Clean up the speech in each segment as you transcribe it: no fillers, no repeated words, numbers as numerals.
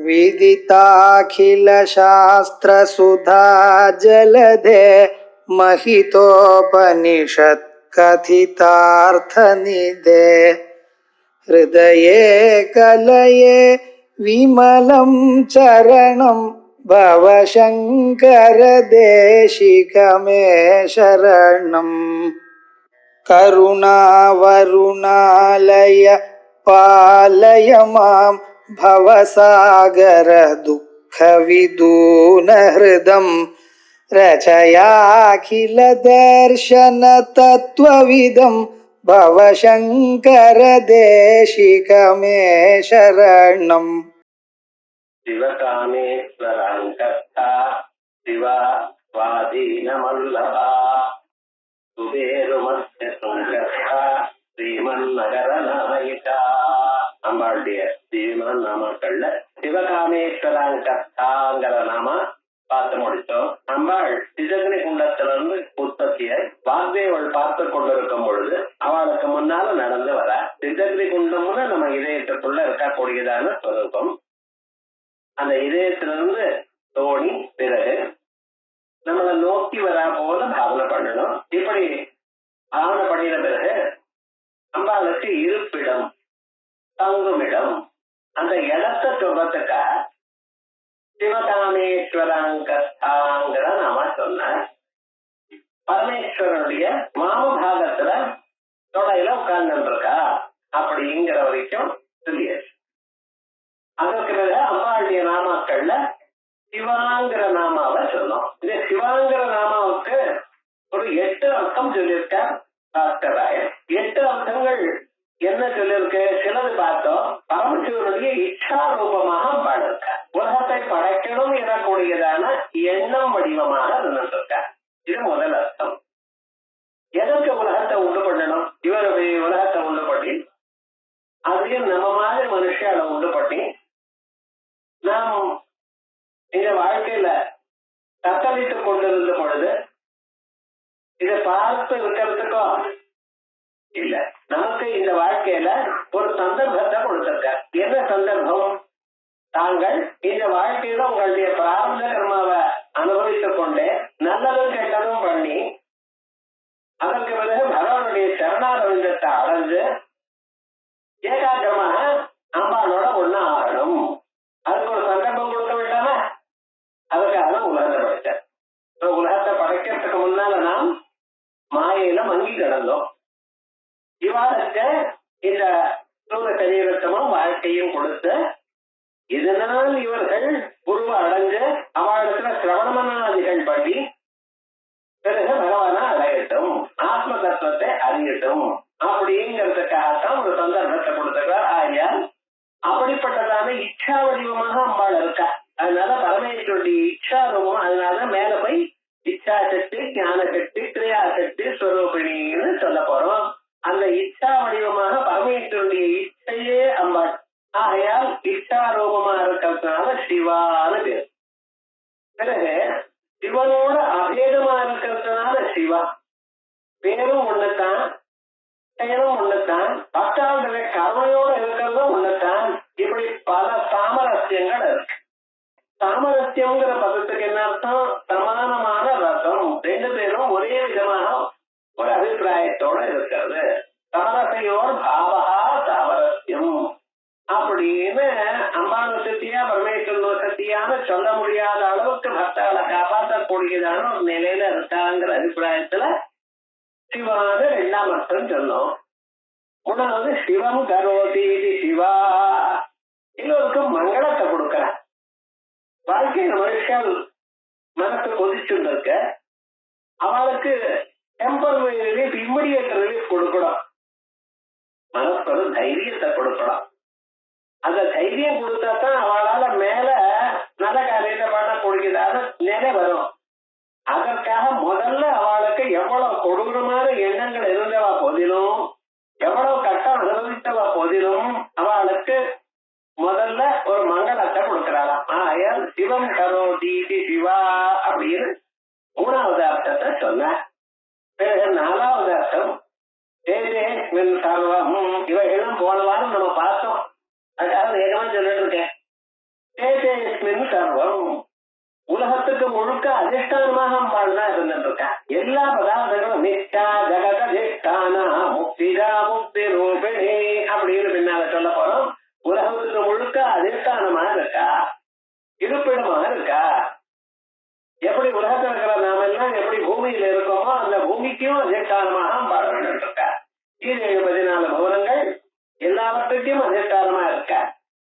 विदिताखिलशास्त्रसुधा जलधे महितोपनिषत् कथितार्थनिधे हृदये कलये विमलं चरणं भवशङ्कर देशिकमे शरणम् करुणावरुणालय पालय मां भवसागर दुःखविदूनहृदं रचयाखिल दर्शन तत्त्वविदं भवशङ्कर देशिकमे शरणम् शिवकामेश्वराङ्कर्ता शिवा स्वाधीनमल्लभा குபேருமத்திய சுங்கர்ஷா ஸ்ரீமன்னகர நாயிகா. அம்பாளுடைய ஸ்ரீமன் நாமக்கள்ல சிவகாமேஸ்வராங்கர்த்தாங்கிற நாம பார்த்து முடிச்சோம். அம்பாள் சிதக்னி குண்டத்திலிருந்து உற்பத்தியை வாக்தேவள் பார்த்து கொண்டிருக்கும் பொழுது அவளுக்கு முன்னால நடந்து வர சிதக்னி குண்டம்னு நம்ம இதயத்துக்குள்ள இருக்கக்கூடியதான ஸ்வரூபம். அந்த இதயத்திலிருந்து தோணி பிறகு நம்மளை நோக்கி வரா போல பாவனை பண்ணணும். இப்படி பாவனை பண்ணின பிறகு அம்பாளுக்கு இருப்பிடம், தங்குமிடம், அந்த இடத்தை சொல்றதுக்க சிவகாமேஸ்வராங்கிற நாம சொன்ன பரமேஸ்வரனுடைய மாமபாகத்துல தொடையில உட்கார்ந்து இருக்கா அப்படிங்கிற வரைக்கும் சொல்லியாச்சு. அதற்கு பிறகு அம்பாளுடைய நாமாக்கள்ல சிவாங்கிற நாமாவை சொன்னோம். இந்த சிவாங்கிற நாமாவுக்கு ஒரு 8 அர்த்தம் சொல்லியிருக்கார் சாஸ்திரராயர். 8 அர்த்தங்கள் என்ன சொல்லியிருக்கு? சிலது பார்த்தோம். பரமசிவனுடைய இச்சா ரூபமாக பாடிருக்க, உலகத்தை படைக்கணும் எனக்கூடியதான எண்ணம் வடிவமாக இருந்திருக்க. இது முதல் அர்த்தம். எதற்கு உலகத்தை உண்டு பண்ணணும்? இவருடைய உலகத்தை உண்டு பண்ணி அதையும் நம்ம மாதிரி மனுஷால உண்டு பண்ணி நாம் இந்த வாழ்க்கையில தத்தளித்துக் கொண்டிருந்த பொழுது இதை பார்த்து இருக்கிறதுக்கும் இல்ல, நமக்கு இந்த வாழ்க்கையில ஒரு சந்தர்ப்பத்தை கொடுத்திருக்க. என்ன சந்தர்ப்பம்? தாங்கள் இந்த வாழ்க்கையில உங்களுடைய பிரார்த்த கர்மாவை அனுபவித்துக் கொண்டே நல்லதும் கெட்டதும் பண்ணி அதற்கு பிறகு பகவானுடைய சரணாரவிந்தத்தை அடைஞ்சு ஏகாக்கிரமாக அம்பாளோட ஒண்ணு ஆகணும். அதுக்கு ஒரு சந்தர்ப்பம் கொடுக்க வேண்டாமா? அதுக்காக உலகத்தை படைத்தார். உலகத்தை படைக்கிறதுக்கு முன்னால நாம் மாயையில மங்கி கிடந்தோம். இவ்வாறுக்கு இந்த சூர சரீரத்தமும் வாழ்க்கையும் கொடுத்து இதனால் இவர்கள் குருவை அடைஞ்சு அவளிடத்துல சிரவணமனாதிகள் பண்ணி பிறகு பகவானை அடையட்டும், ஆத்ம தத்துவத்தை அறியட்டும் அப்படிங்கிறதுக்காகத்தான் ஒரு சந்தர்ப்பத்தை கொடுத்தார். ஆயா அப்படிப்பட்டதான இச்சா வடிவமாக அம்பாள் இருக்கா. அதனால பரமேஸ்வருடைய இச்சா ரூபம். அதனால மேல போய் இச்சா சக்தி, ஞான சக்தி, கிரியா சக்தி, ஸ்வரூபிணின்னு சொல்ல போறோம். அந்த இச்சா வடிவமாக பரமேஸ்வருடைய இச்சையே அம்பாள். ஆகையால் இச்சா ரூபமா இருக்கிறதுனால சிவான்னு பேர். பிறகு சிவனோட அபேதமா இருக்கிறதுனால சிவா. பேரும் ஒண்ணுத்தான், செயலும் ஒண்ணுத்தான், பக்தாளுடைய கருணையோட இருக்கிறதும் ஒண்ணுத்தான். இப்படி பல சாமரஸ்யங்கள் இருக்கு. சாமரஸ்யம்ங்கிற பதத்துக்கு என்ன அர்த்தம்? சமானமான ரசம். 2 பேரும் ஒரே விதமான ஒரு அபிப்பிராயத்தோட இருக்கிறது. சமரசையோர் பாவகா சாமரஸ்யம் அப்படின்னு அம்பாள் சக்தியா பரமேஸ்வரன் சக்தியான சொல்ல முடியாத அளவுக்கு பக்தர்களை காப்பாற்றக்கூடியதான ஒரு நிலையில இருக்காங்கிற அபிப்பிராயத்துல சிவான 2ஆம் அர்த்தம் சொன்னோம். 3வது சிவம் கரோதி சிவா. எல்லோருக்கும் மங்களத்தை கொடுக்கிற வாழ்க்கையில மனுஷன் மனசு கொதிச்சுட்டு இருக்க அவளுக்கு டெம்பரரி ரிலீஃப், இம்மிடியேட் ரிலீஃப் கொடுக்கணும். மனசு தைரியத்தை கொடுக்கணும். அந்த தைரியம் கொடுத்தா தான் அவளால மேல நல்ல காரியத்தை பண்ணக்கூடியதான நிலை வரும். அதற்காக முதல்ல அவளுக்கு எவ்வளவு கொடூரமான எண்ணங்கள் இருந்தவா போதிலும், எவ்வளவு கட்டம் அனுபவித்தவா போதிலும் அவளுக்கு முதல்ல ஒரு மங்களத்தை கொடுக்கிறாளாம். ஆயால் சிவம் கரோதி சிவா அப்படின்னு 3வது அர்த்தத்தை சொன்ன. பிறகு 4வது அர்த்தம் சர்வம். இவைகளும் போன வாரம் நம்ம பார்த்தோம். அதுக்காக வேகமா சொல்லிட்டு இருக்கேன். சர்வம். உலகத்துக்கு முழுக்க அதிஷ்டானமாக அம்பாள் தான் இருந்துட்டு இருக்கா. எல்லா பதார்த்தங்களும் நிஷ்டா ஜெகதிஷ்டானா முக்திகா முக்தி ரூபிணி அப்படின்னு பின்னால சொல்ல போறோம். உலகத்துக்கு முழுக்க அதிஷ்டானமா இருக்கா, இருப்பிடமா இருக்கா. எப்படி உலகத்தில் இருக்கிற நாம எல்லாம் எப்படி பூமியில இருக்கோமோ அந்த பூமிக்கும் அதிஷ்டானமாக அம்பாள் இருந்துட்டு இருக்கா. இது 74 பவனங்கள் எல்லாவற்றுக்கும் அதிஷ்டானமா இருக்கா.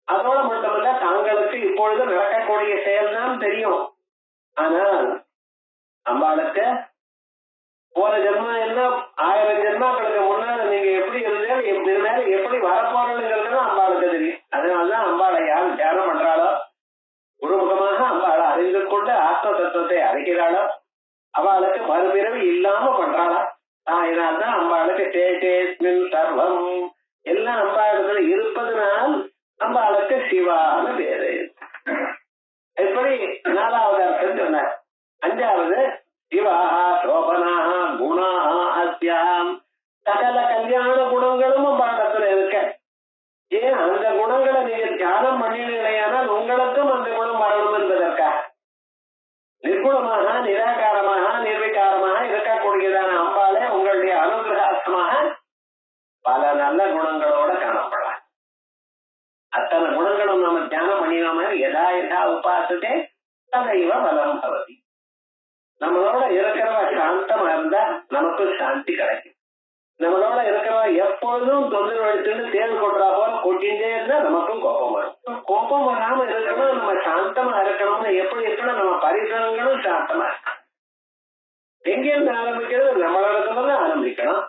அதோட மட்டுமல்ல, தாங்களுக்கு இப்பொழுது நடக்கக்கூடிய செயல்தான் தெரியும். ஆனால் அம்பாளுக்கு போன ஜென்மம் எல்லாம் 1000 ஜென்மாக்களுக்கு முன்னால நீங்க எப்படி இருந்தீங்க, எப்படி வரப்போறதுங்கிறது அம்பாளுக்கு தெரியும். அதனாலதான் அம்பாளை யார் தியானம் பண்றாளோ, குருமுகமாக அம்பாளை அறிந்து கொண்டு ஆத்ம தத்துவத்தை அறிகிறாளோ அவளுக்கு மறுபிறவி இல்லாம பண்றாளா. அதனால்தான் அம்பாளுக்கு தேசேஸ்மின் சர்வம் எல்லாம் அம்பாளுக்கு இருப்பதனால் அம்பாளுக்கு சிவான்னு பேரு. இப்படி 4வது அர்த்தம் சொன்னார். 5வது சிவாஹா சோபனாஹா குணாஹா அஸ்யாம். சகல கல்யாண குணங்களும் அம்பாளத்துல இருக்க. ஏன் அந்த குணங்களை நீங்க தியானம் பண்ணினீங்களேயானால் உங்களுக்கும் அந்த குணம் வரணும் என்பதற்கா. நிர்குணமாக நிராகாரமாக நிர்விகாரமாக இருக்கக்கூடியதான அம்பாளே உங்களுடைய அனுகிரகாஸ்தமாக பல நல்ல குணங்களோட காணப்படலாம். அத்தனை குணங்களும் நம்ம தியானம் பண்ணினோம். எதா எதா உபாசத்தே ததைவ பலம் பவதி. நம்மளோட இருக்கிறவ சாந்தமா இருந்தா நமக்கு சாந்தி கிடைக்கும். நம்மளோட இருக்கிறவ எப்பொழுதும் தொந்தரவு எடுத்துன்னு தேர்வு கொட்டுறா போல கொட்டின்றே இருந்தா நமக்கும் கோபம் வரும். கோபம் வராம இருக்கணும், நம்ம சாந்தமா இருக்கணும்னு எப்படி இருக்கணும், நம்ம பரிசனங்களும் சாந்தமா இருக்கணும். எங்கிருந்து ஆரம்பிக்கிறது? நம்மளோட ஆரம்பிக்கணும்.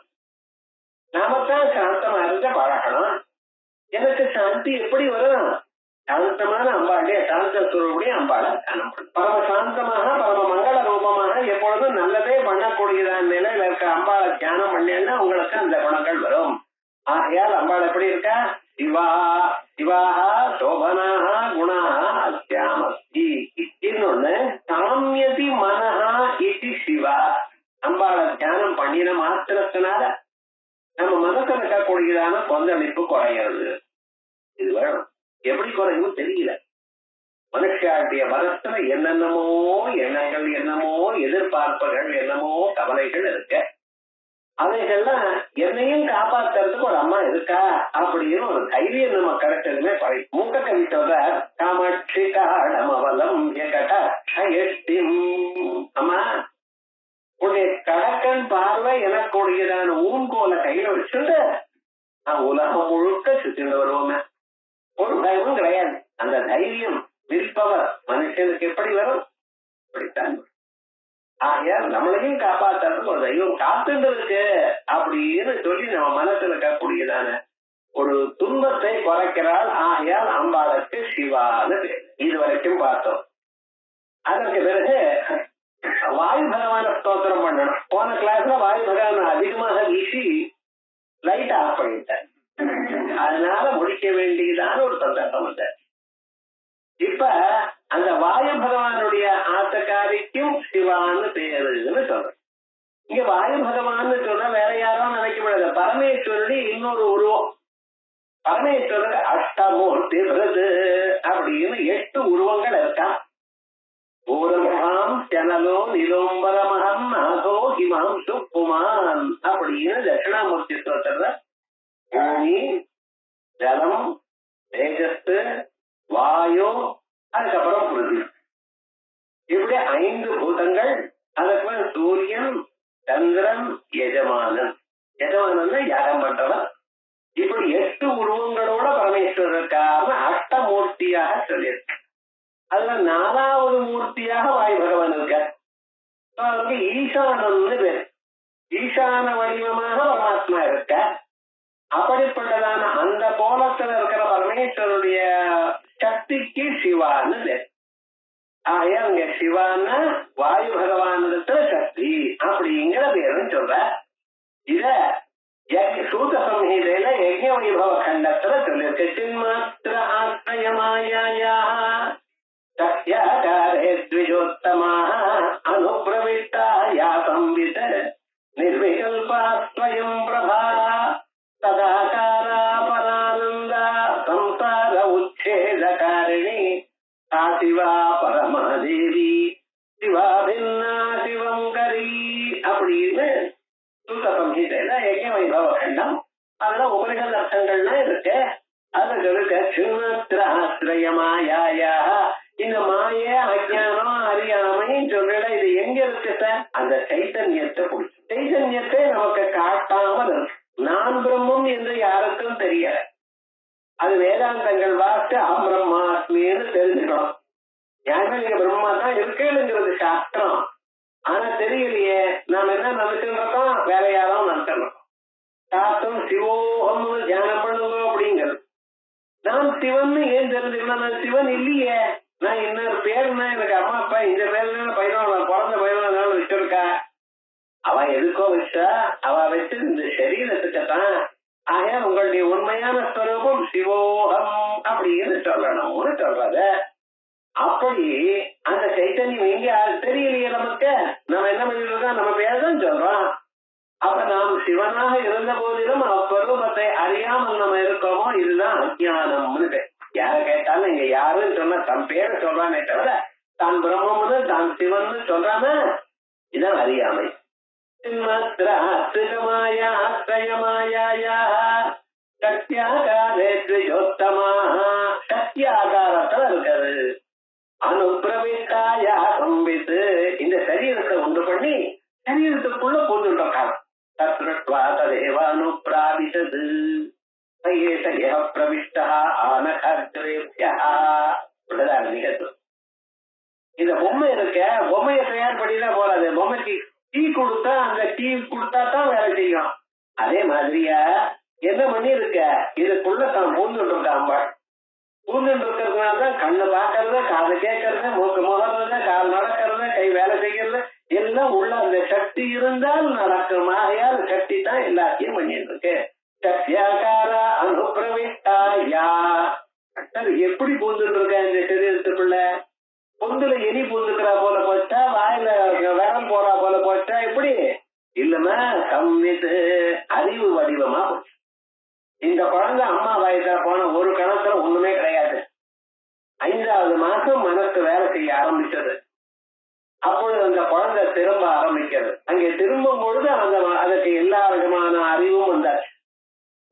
நாமத்தான் சாந்தமா இருந்த பழகணும். எனக்கு சாந்தி எப்படி வரும்? சாந்தமான அம்பாளுடைய சாந்தத்துடைய அம்பாளை காணப்படும். பரம சாந்தமாக பரம மங்கள ரூபமாக எப்பொழுதும் நல்லதே பண்ணக்கூடியதான நிலையில இருக்க அம்பாளை தியானம் பண்ணேன்னா உங்களுக்கு அந்த குணங்கள் வரும். ஆகையால் அம்பாள் எப்படி இருக்கா? சிவா சிவாஹா சோபனாஹா குணாஹா அஸ்யாமஸ்தி. இன்னொன்னு சாமியதி மனஹா இது சிவா. அம்பாளை தியானம் பண்ணின மாத்திரத்தினால நம்ம மனசுல இருக்கக்கூடியதான கொந்தளிப்பு குறையாது. இது வேணும். எப்படி குறையும் தெரியல. மனுஷாட்டிய மனசுல என்னென்னமோ எண்ணங்கள், என்னமோ எதிர்பார்ப்புகள், என்னமோ கவலைகள் இருக்க. அவைகள்லாம் என்னையும் காப்பாத்துறதுக்கு ஒரு அம்மா இருக்கா அப்படின்னு ஒரு தைரியம் நம்ம கிடைச்சதுமே பழை. மூக்க கவி சொல்ற காமாட்சி காடமவலம் அம்மா உன்னுடைய கடக்கன் பார்வை எனக்கூடியதான ஊன்கோல கையில வச்சுட்டு நான் உலகம் முழுக்க சுத்திட்டு வருவோமே. ஒரு பயமும் கிடையாது. அந்த தைரியம் விற்பவர் மனுஷனுக்கு எப்படி வரும்? அப்படித்தான். ஆகையால் நம்மளையும் காப்பாற்றுறதுக்கு ஒரு தெய்வம் காத்துட்டு இருக்கு அப்படின்னு சொல்லி நம்ம மனசுல இருக்கக்கூடியதான ஒரு துன்பத்தை குறைக்கிறாள். ஆகையால் அம்பாளுக்கு சிவான்னு பேர். இது வரைக்கும் பார்த்தோம். அதற்கு பிறகு வாயு பகவான ஸ்தோத்திரம் பண்ணணும். போன கிளாஸ்ல வாயு பகவான் அதிகமாக வீசி லைட் ஆஃப் பண்ணிட்டார். அதனால முடிக்க வேண்டியதான ஒரு சந்தர்ப்பம் வந்த. இப்ப அந்த வாயு பகவானுடைய ஆத்தக்காரிக்கும் சிவான்னு பேருன்னு சொல்றேன். இங்க வாயு பகவான்னு சொன்னா வேற யாரும் நினைக்க முடியாது. பரமேஸ்வருடைய இன்னொரு உருவம். பரமேஸ்வரர் அஷ்டமூர்த்தி விருது அப்படின்னு 8 உருவங்கள் இருக்கா. பூரமகாம் செனலோ நிலோம்பரமகம் நாகோ ஹிமாம் சுப்புமான் அப்படின்னு தட்சிணாமூர்த்தி ஸ்தோத்திரத்துல பூமி, ஜலம், தேஜஸ், வாயு, அதுக்கப்புறம் பிருதி, இப்படி 5 பூதங்கள். அதுக்கப்புறம் சூரியன், சந்திரன், எஜமானன். எஜமானன் யாகம் பண்றவன். இப்படி 8 உருவங்களோட பரமேஸ்வரருக்காக அஷ்டமூர்த்தியாக சொல்லியிருக்கு. அதுல 4வது மூர்த்தியாக வாயு பகவான் இருக்கார். அவருக்கு ஈசானன்னு பேர். ஈசான வடிவமாக பரமாத்மா இருக்க. அப்படிப்பட்டதான அந்த கோலத்துல இருக்கிற பரமேஸ்வருடைய சக்திக்கு சிவான்னு பேர். ஆயா அங்க சிவான்னா வாயு பகவானிடத்துல சக்தி அப்படிங்கிற பேருன்னு சொல்ற. இத சூத சம்ஹிதையில யஜ்ஞ வைபவ கண்டத்துல சொல்லிருக்கு. சின்மாத்திர ஆஸ்ரயமாயா சத்யாகாரே த்விஜோத்தமாக அனுப்ரவிஷ்டா யா சம்வித நிர்விகல்பா ஸ்வயம் பிரபா சதாகாரா பரானந்தா சம்சார உச்சேதகாரிணி சா சிவா பரமாதேவி சிவா பின்னா சிவங்கரி அப்படின்னு சூத்த சம்ஹிதையில யஜ்ஞ வைபவ கண்டம் அதெல்லாம் உபனிஷத் அர்த்தங்கள்லாம் இருக்கு. அதுல சொல்லிருக்க சின்மத்ராஸ்ரயமாயா இந்த மாய அஜானம் அறியாமைன்னு சொல்ற இது எங்க இருக்கு சார்? அந்த சைத்தன்யத்தை பிடிச்சி சைத்தன்யத்தை நமக்கு காட்டாமல் இருக்கு. நான் பிரம்மம் என்று யாருக்கும் தெரியல. அது வேதாந்தங்கள் வாசித்து அபிரம்மாஸ்மின்னு தெரிஞ்சுக்கணும். யாருமே நீங்க பிரம்மா தான் இருக்கேனுங்கிறது சாஸ்திரம். ஆனா தெரியலையே, நாம என்ன நினைச்சுட்டு இருக்கோம், வேற யாரும் நினைச்சிருக்கோம். சாஸ்திரம் சிவோகம்னு தியானம் பண்ணுங்க அப்படிங்கிறது. நான் சிவன் ஏன் தெரிஞ்சுக்கணும்? நான் சிவன் இல்லையே, நான் இன்னொரு பேருன்னா எனக்கு அம்மா அப்பா இந்த பேர்ல பையனோட பிறந்த பையனோட வச்சிருக்கா. அவ எதுக்கோ வச்சா, அவ வச்சு இந்த சரீரத்துக்குத்தான். ஆக உங்களுடைய உண்மையான ஸ்வரூபம் சிவோகம் அப்படின்னு சொல்லணும்னு சொல்றத. அப்படி அந்த சைத்தன்யம் எங்க தெரியலையே நமக்கு. நம்ம என்ன பண்ணிட்டு இருக்கோம், நம்ம பேர்தான் சொல்றோம். அப்ப நாம் சிவனாக இருந்த போதிலும் அஸ்வரூபத்தை அறியாமல் நம்ம இருக்கோமோ, இதுதான் அஜானம்னு. யார கேட்டாலும் இங்க யாருன்னு சொன்னா தன் பேரை சொல்றானே தவிர தான் பிரம்மம்னு தான் சிவன் சொல்றான, இதான் அறியாமை. சக்தியாகாரத்துல இருக்காது. அனுப்பிரவிஷ்டாயா சம்பித்து இந்த சரீரத்தை உண்டு பண்ணி சரீரத்துக்குள்ள போந்துட்டான். தத்ருத்வா ததேவ அனுப்ராவிஷது சயேஷ பிரவிஷ்டா ஆனகத்ரேப்யஹ. இப்படிதான் நிகழ்வு. இந்த பொம்மை இருக்க, பொம்மையை தயார் பண்ணிதான் போறாது. பொம்மைக்கு டீ கொடுத்தா அந்த டீ கொடுத்தா தான் வேலை செய்யும். அதே மாதிரியா என்ன பண்ணி இருக்க, இதுக்குள்ள தான் பூந்துட்டு இருக்க அம்பாள். பூந்துட்டு இருக்கிறதுனாலதான் கண்ணு பாக்குறது, காது கேட்கறது, மூக்கு முகர்றது, கால் நடக்கிறது, கை வேலை செய்யறது எல்லாம் உள்ள அந்த சக்தி இருந்தால் நடக்கும். ஆகையால் சக்தி தான் எல்லாத்தையும் பண்ணிட்டு இருக்கு. சக்தியாகாரா அனுப்பிரவிஷ்டாயா. எப்படி பூந்துட்டு இருக்க இந்த சரீரத்துக்குள்ள? பொந்துல எலி பூந்துக்கிறா போல போச்சா, வாயில விரல் போறா போல போச்சா? எப்படி இல்லமா சம்மித்து அறிவு வடிவமா போச்சு. இந்த குழந்தை அம்மா வயசுல போன ஒரு கணத்துல ஒண்ணுமே கிடையாது. 5வது மாசம் மனசு வேலை செய்ய ஆரம்பிச்சது. அப்பொழுது அந்த குழந்தை திரும்ப ஆரம்பிக்கிறது. அங்கே திரும்பும் பொழுது அதுக்கு எல்லா விதமான அறிவும் வந்தாச்சு.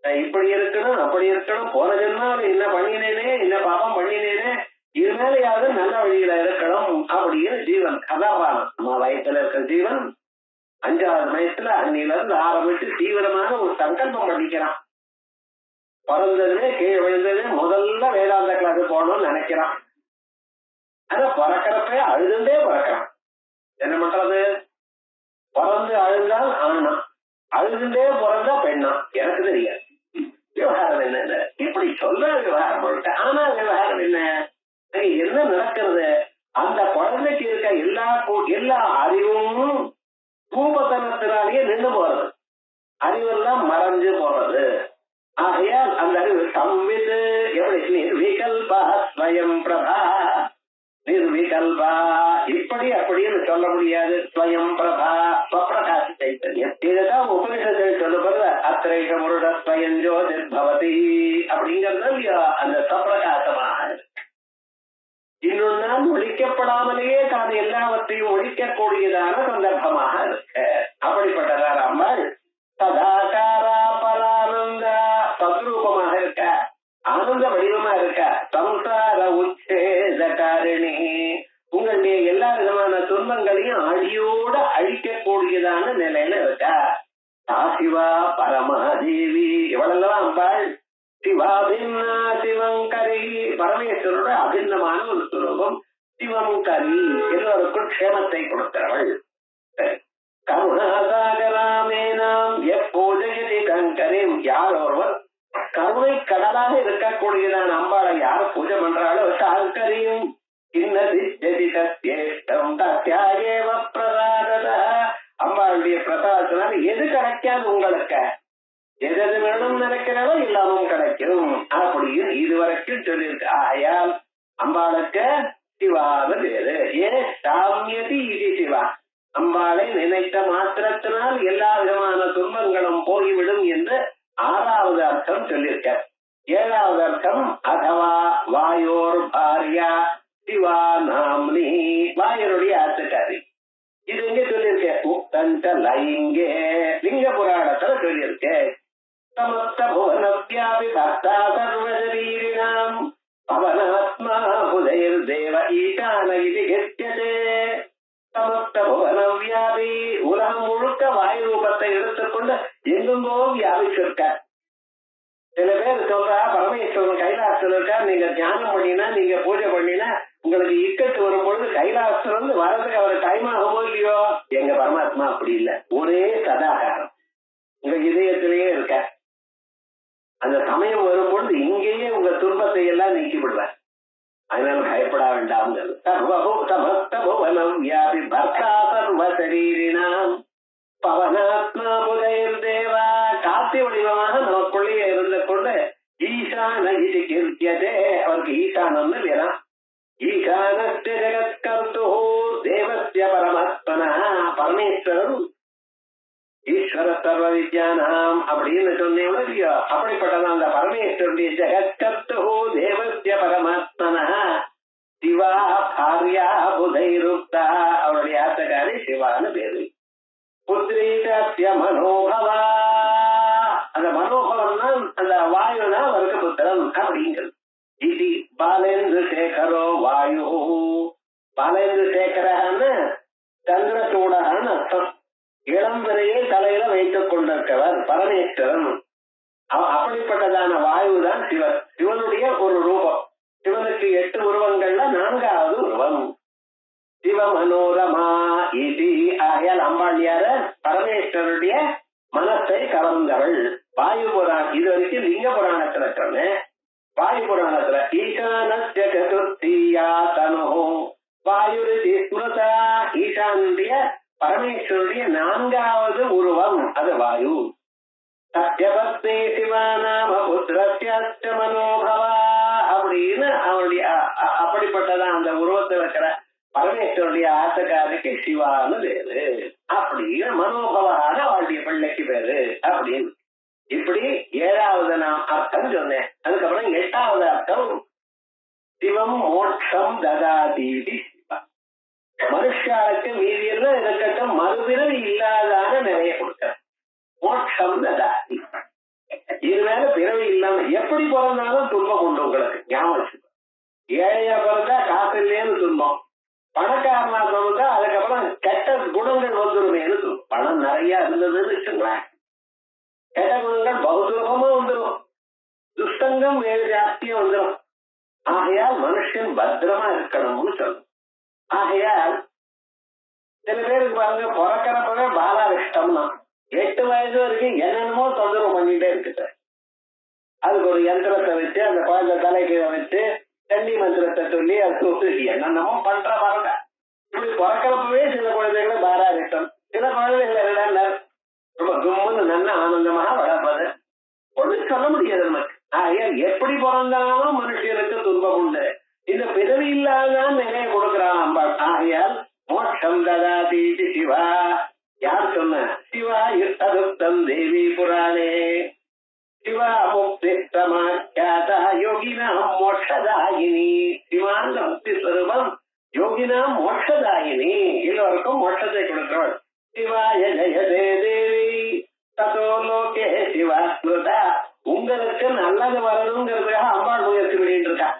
இப்படி இருக்கணும், அப்படி இருக்கணும், போன ஜென்மாவில் என்ன பண்ணினேனே, என்ன பாவம் பண்ணினேனே, இது மேலேயாவது நல்ல வழியில இருக்கணும் அப்படின்னு ஜீவன் கதாபானம். அம்மா வயசுல இருக்கிற ஜீவன் 5வது வயசுல அன்னில இருந்து ஆரம்பிச்சு தீவிரமான ஒரு சங்கல்பம் பண்ணிக்கிறான். பிறந்ததுமே கீழே விழுந்தது முதல்ல வேதாந்த கிளாஸ் போகணும்னு நினைக்கிறான். ஆனா பிறக்கிறப்ப அழுதுண்டே பிறக்கிறான். என்ன பண்றது? பிறந்து அழுந்தால் ஆனா, அழுதுண்டே பிறந்தா பெண்ணா? எனக்கு தெரியாது. விவகாரம் என்ன இப்படி சொல்ற விவகாரம் போட்டு. ஆனா விவகாரம் என்ன நடக்கிறது? அந்த குழந்தைக்கு இருக்க எல்லா அறிவும் பூபத்தனத்தினாலேயே நின்று போறது. அறிவெல்லாம் மறைஞ்சு போறது. ஆகையால் அந்த அறிவு சம்விது எப்படி நிர்விகல்பா ஸ்வயம் பிரபா. நிர்விகல்பா இப்படி அப்படின்னு சொல்ல முடியாது. ஸ்வயம் பிரபா ஸ்வப்பிரகாச சைத்தன்யம். இதுதான் உபனிஷத்தில் சொல்லப்படுற அத்திரைக முருட ஸ்வயம் ஜோதிர்பவதி அப்படிங்கிறது இல்லையா, அந்த ஸ்வப்பிரகாசமாக இருக்கு. இன்னொரு நாள் ஒழிக்கப்படாமலேயே தான் எல்லாவற்றையும் ஒழிக்கக்கூடியதான சந்தர்ப்பமாக இருக்கு. அப்படிப்பட்டதார் அம்பாள் சதாகாரா பரானந்த சத்ரூபமாக இருக்க, ஆனந்த வடிவமா இருக்க. சம்சார உச்சேதகாரிணி உங்களுடைய எல்லா விதமான துன்பங்களையும் அடியோட அழிக்கக்கூடியதான நிலையில இருக்க. சிவா பரமாதேவி இவளெல்லாம் அம்பாள். சிவாபின்னா சிவங்கரி பரமேஸ்வரோட அபிண்ணமான ஒரு சுரூபம். சிவங்கரி எல்லோருக்கும் க்ஷேமத்தை கொடுக்கிறவள். கருணாசாகராமேனாம் எப்போஜயதி கங்கரிம். யார் ஒருவர் கருணை கடலாக இருக்கக்கூடியதான அம்பாளை யார் பூஜை பண்றாளோ சாங்கரியும் அம்பாளுடைய பிரசாதத்தினால் எது கிடைக்காது உங்களுக்கு? எது வேணும் நினைக்கிறதோ எல்லாமும் கிடைக்கும் அப்படின்னு இதுவரைக்கும் சொல்லியிருக்கு. ஆயால் அம்பாளுக்கு சிவான்னு பேரு. ஏன் சாமியதி இது சிவா. அம்பாளை நினைத்த மாத்திரத்தினால் எல்லா விதமான துன்பங்களும் போய்விடும் என்று 6வது அர்த்தம் சொல்லியிருக்க. 7வது அர்த்தம் அதவா வாயோர் பாரியா சிவா நாம்னி வாயனுடைய ஆத்துக்காரி. இது எங்க சொல்லியிருக்கேன்? முக்தண்ட லிங்கே லிங்க புராணத்துல சொல்லியிருக்கேன். சமஸ்த புவன வியாபி பக்தா சர்வசரீரிணாம் பவனாத்மா புதைர் தேவ ஈசான இது கெத்தியதே. சமஸ்த புவன வியாபி உலகம் முழுக்க வாயு ரூபத்தை எடுத்துக்கொண்டு எங்கெங்கோ வியாபிச்சிருக்க. சில பேர் சொல்றா பரமேஸ்வரன் கைலாசத்துல இருக்கா, நீங்க தியானம் பண்ணினா நீங்க பூஜை பண்ணினா உங்களுக்கு இக்கட்டு வரும் பொழுது கைலாசத்துல இருந்து வர்றதுக்கு அவர் டைம் ஆகுமோ இல்லையோ. எங்க பரமாத்மா அப்படி இல்லை, ஒரே சதாகாரம் உங்க இதயத்திலேயே இருக்க. அந்த சமயம் வரும் பொழுது இங்கேயே உங்க துன்பத்தை எல்லாம் நீக்கி விடுவார். அதனால பயப்பட வேண்டாம். சமஸ்தபுவனம் வியாபி பர்த்தா சர்வசரீரிணாம் பவனாத்மா புதைர் தேவா காத்தி வடிவமாக நமக்குள்ளேயே இருந்து கொண்டு ஈசான இது கீர்த்தியதே. அவருக்கு ஈசானம்னு வேணாம். ஈசானஸ்ய ஜெகத்கர்த்து தேவஸ்ய பரமாத்மனா பரமேஸ்வரன் ஈஸ்வர சர்வ வித்யானாம் அப்படின்னு சொன்னேன் இல்லையோ. அப்படிப்பட்டதான் அந்த பரமேஸ்வருடைய ஜெகத்கர்த்து தேவஸ்ய பரமாத்மனா சிவா பாரியா புதைருக்தா அவருடைய ஆத்தக்காரி சிவான்னு பேரு. புத்திரீகாத்திய மனோபவா அந்த மனோபவம் தான் அந்த வாயு தான் அவருக்கு புத்திரன் அப்படிங்கிறது. இது பாலேந்து சேகரோ வாயு. பாலேந்து சேகரன்னு சந்திரசூடன்னு அர்த்தம். இளம்பெறையை தலையில வைத்துக் கொண்டிருக்கவர் பரமேஸ்வரன். அப்படிப்பட்டதான வாயு தான் சிவன். சிவனுடைய ஒரு ரூபம். சிவனுக்கு 8 உருவங்கள்ல 4வது உருவம் சிவ மனோரமா இது. ஆகையால் அம்பாளியார பரமேஸ்வருடைய மனத்தை கலந்தவள். வாயு புராணம் இது வரைக்கும் லிங்க புராணத்துல சொன்னேன். வாயு புராணத்துல ஈசானஸ்ய சதுர்த்தியா தனோ வாயுரிதி ஸ்மிருதா. ஈசானுடைய பரமேஸ்வருடைய 4வது உருவம் அது வாயு. சத்யபக்தே சிவானாம புத்திரஸ்ய மனோபவா அப்படின்னு அவருடைய அப்படிப்பட்டதான் அந்த உருவத்தில் இருக்கிற பரமேஸ்வருடைய ஆத்தக்காரிக்கு சிவான்னு பேரு. அப்படின்னு மனோபவான அவருடைய பிள்ளைக்கு பேரு அப்படின்னு. இப்படி 7வது நான் அர்த்தம் சொன்னேன். அதுக்கப்புறம் 8வது அர்த்தம் சிவம் மோட்சம் ததாதீதி. மனுஷாளுக்கு மீதியெல்லாம் இருக்கட்டும் மறுபிறவி இல்லாதான நிறைய கொடுக்க மோட்சம் ததாதி. இது மேல பிறவி இல்லாம எப்படி பிறந்தாலும் துன்பம் உண்டு உங்களுக்கு. ஞாபகம் ஏழையா பிறந்தா காசு இல்லையேன்னு துன்பம், பணக்காரனா பிறந்தா அதுக்கப்புறம் கெட்ட குணங்கள் வந்துருமேனு துன்பம். பணம் நிறைய இருந்ததுன்னு வச்சுங்களேன், கெட்ட குணங்கள் பௌசுலகமா வந்துடும், துஷ்டங்கம் வேறு ஜாஸ்தியா வந்துடும். ஆகையால் மனுஷன் பத்திரமா இருக்கணும்னு சொல்லணும். ஆகையால் சில பேருக்கு பாருங்க பிறக்கிறப்பவே பாலாவிஷ்டம்னா 8 வயசு வரைக்கும் என்னென்னமோ தொந்தரவு பண்ணிட்டே இருக்குது. அதுக்கு ஒரு யந்திரத்தை வச்சு அந்த குழந்தை தலைக்கு வச்சு தண்ணி மந்திரத்தை சொல்லி அது என்னென்னமோ பண்ற பாருங்க. இப்படி பிறக்கிறப்பவே சில குழந்தைகளை பாலாவிஷ்டம், சில குழந்தைகள் ரொம்ப கும்முன்னு நல்ல ஆனந்தமாக வளர்ப்பது ஒண்ணு சொல்ல முடியாது நமக்கு. ஆகையால் எப்படி பிறந்தாலும் மனுஷனுக்கு துன்பம் உண்டு. இந்த பிறவி இல்லாதான் நிறைய கொடுக்கிறான் அம்பாள். ஆகையால் மோட்சம் ததாதி சிவா. யார் சொன்ன? சிவா யுத்ததுப்தம் தேவி புராணே. சிவா முக்தி சமாச்சாதா யோகினாம் மோட்சதாயினி. சிவாந்த முக்தி ஸ்வரூபம், யோகினாம் மோட்சதாயினி, எல்லோருக்கும் மோட்சத்தை கொடுக்கிறவள். சிவாய ஜெயதே தேவி ததோ லோகே சிவா ஸ்மிருதா. உங்களுக்கு நல்லது வரணுங்கிறதுக்காக அம்பாள் முயற்சி பண்ணிட்டு இருக்கா.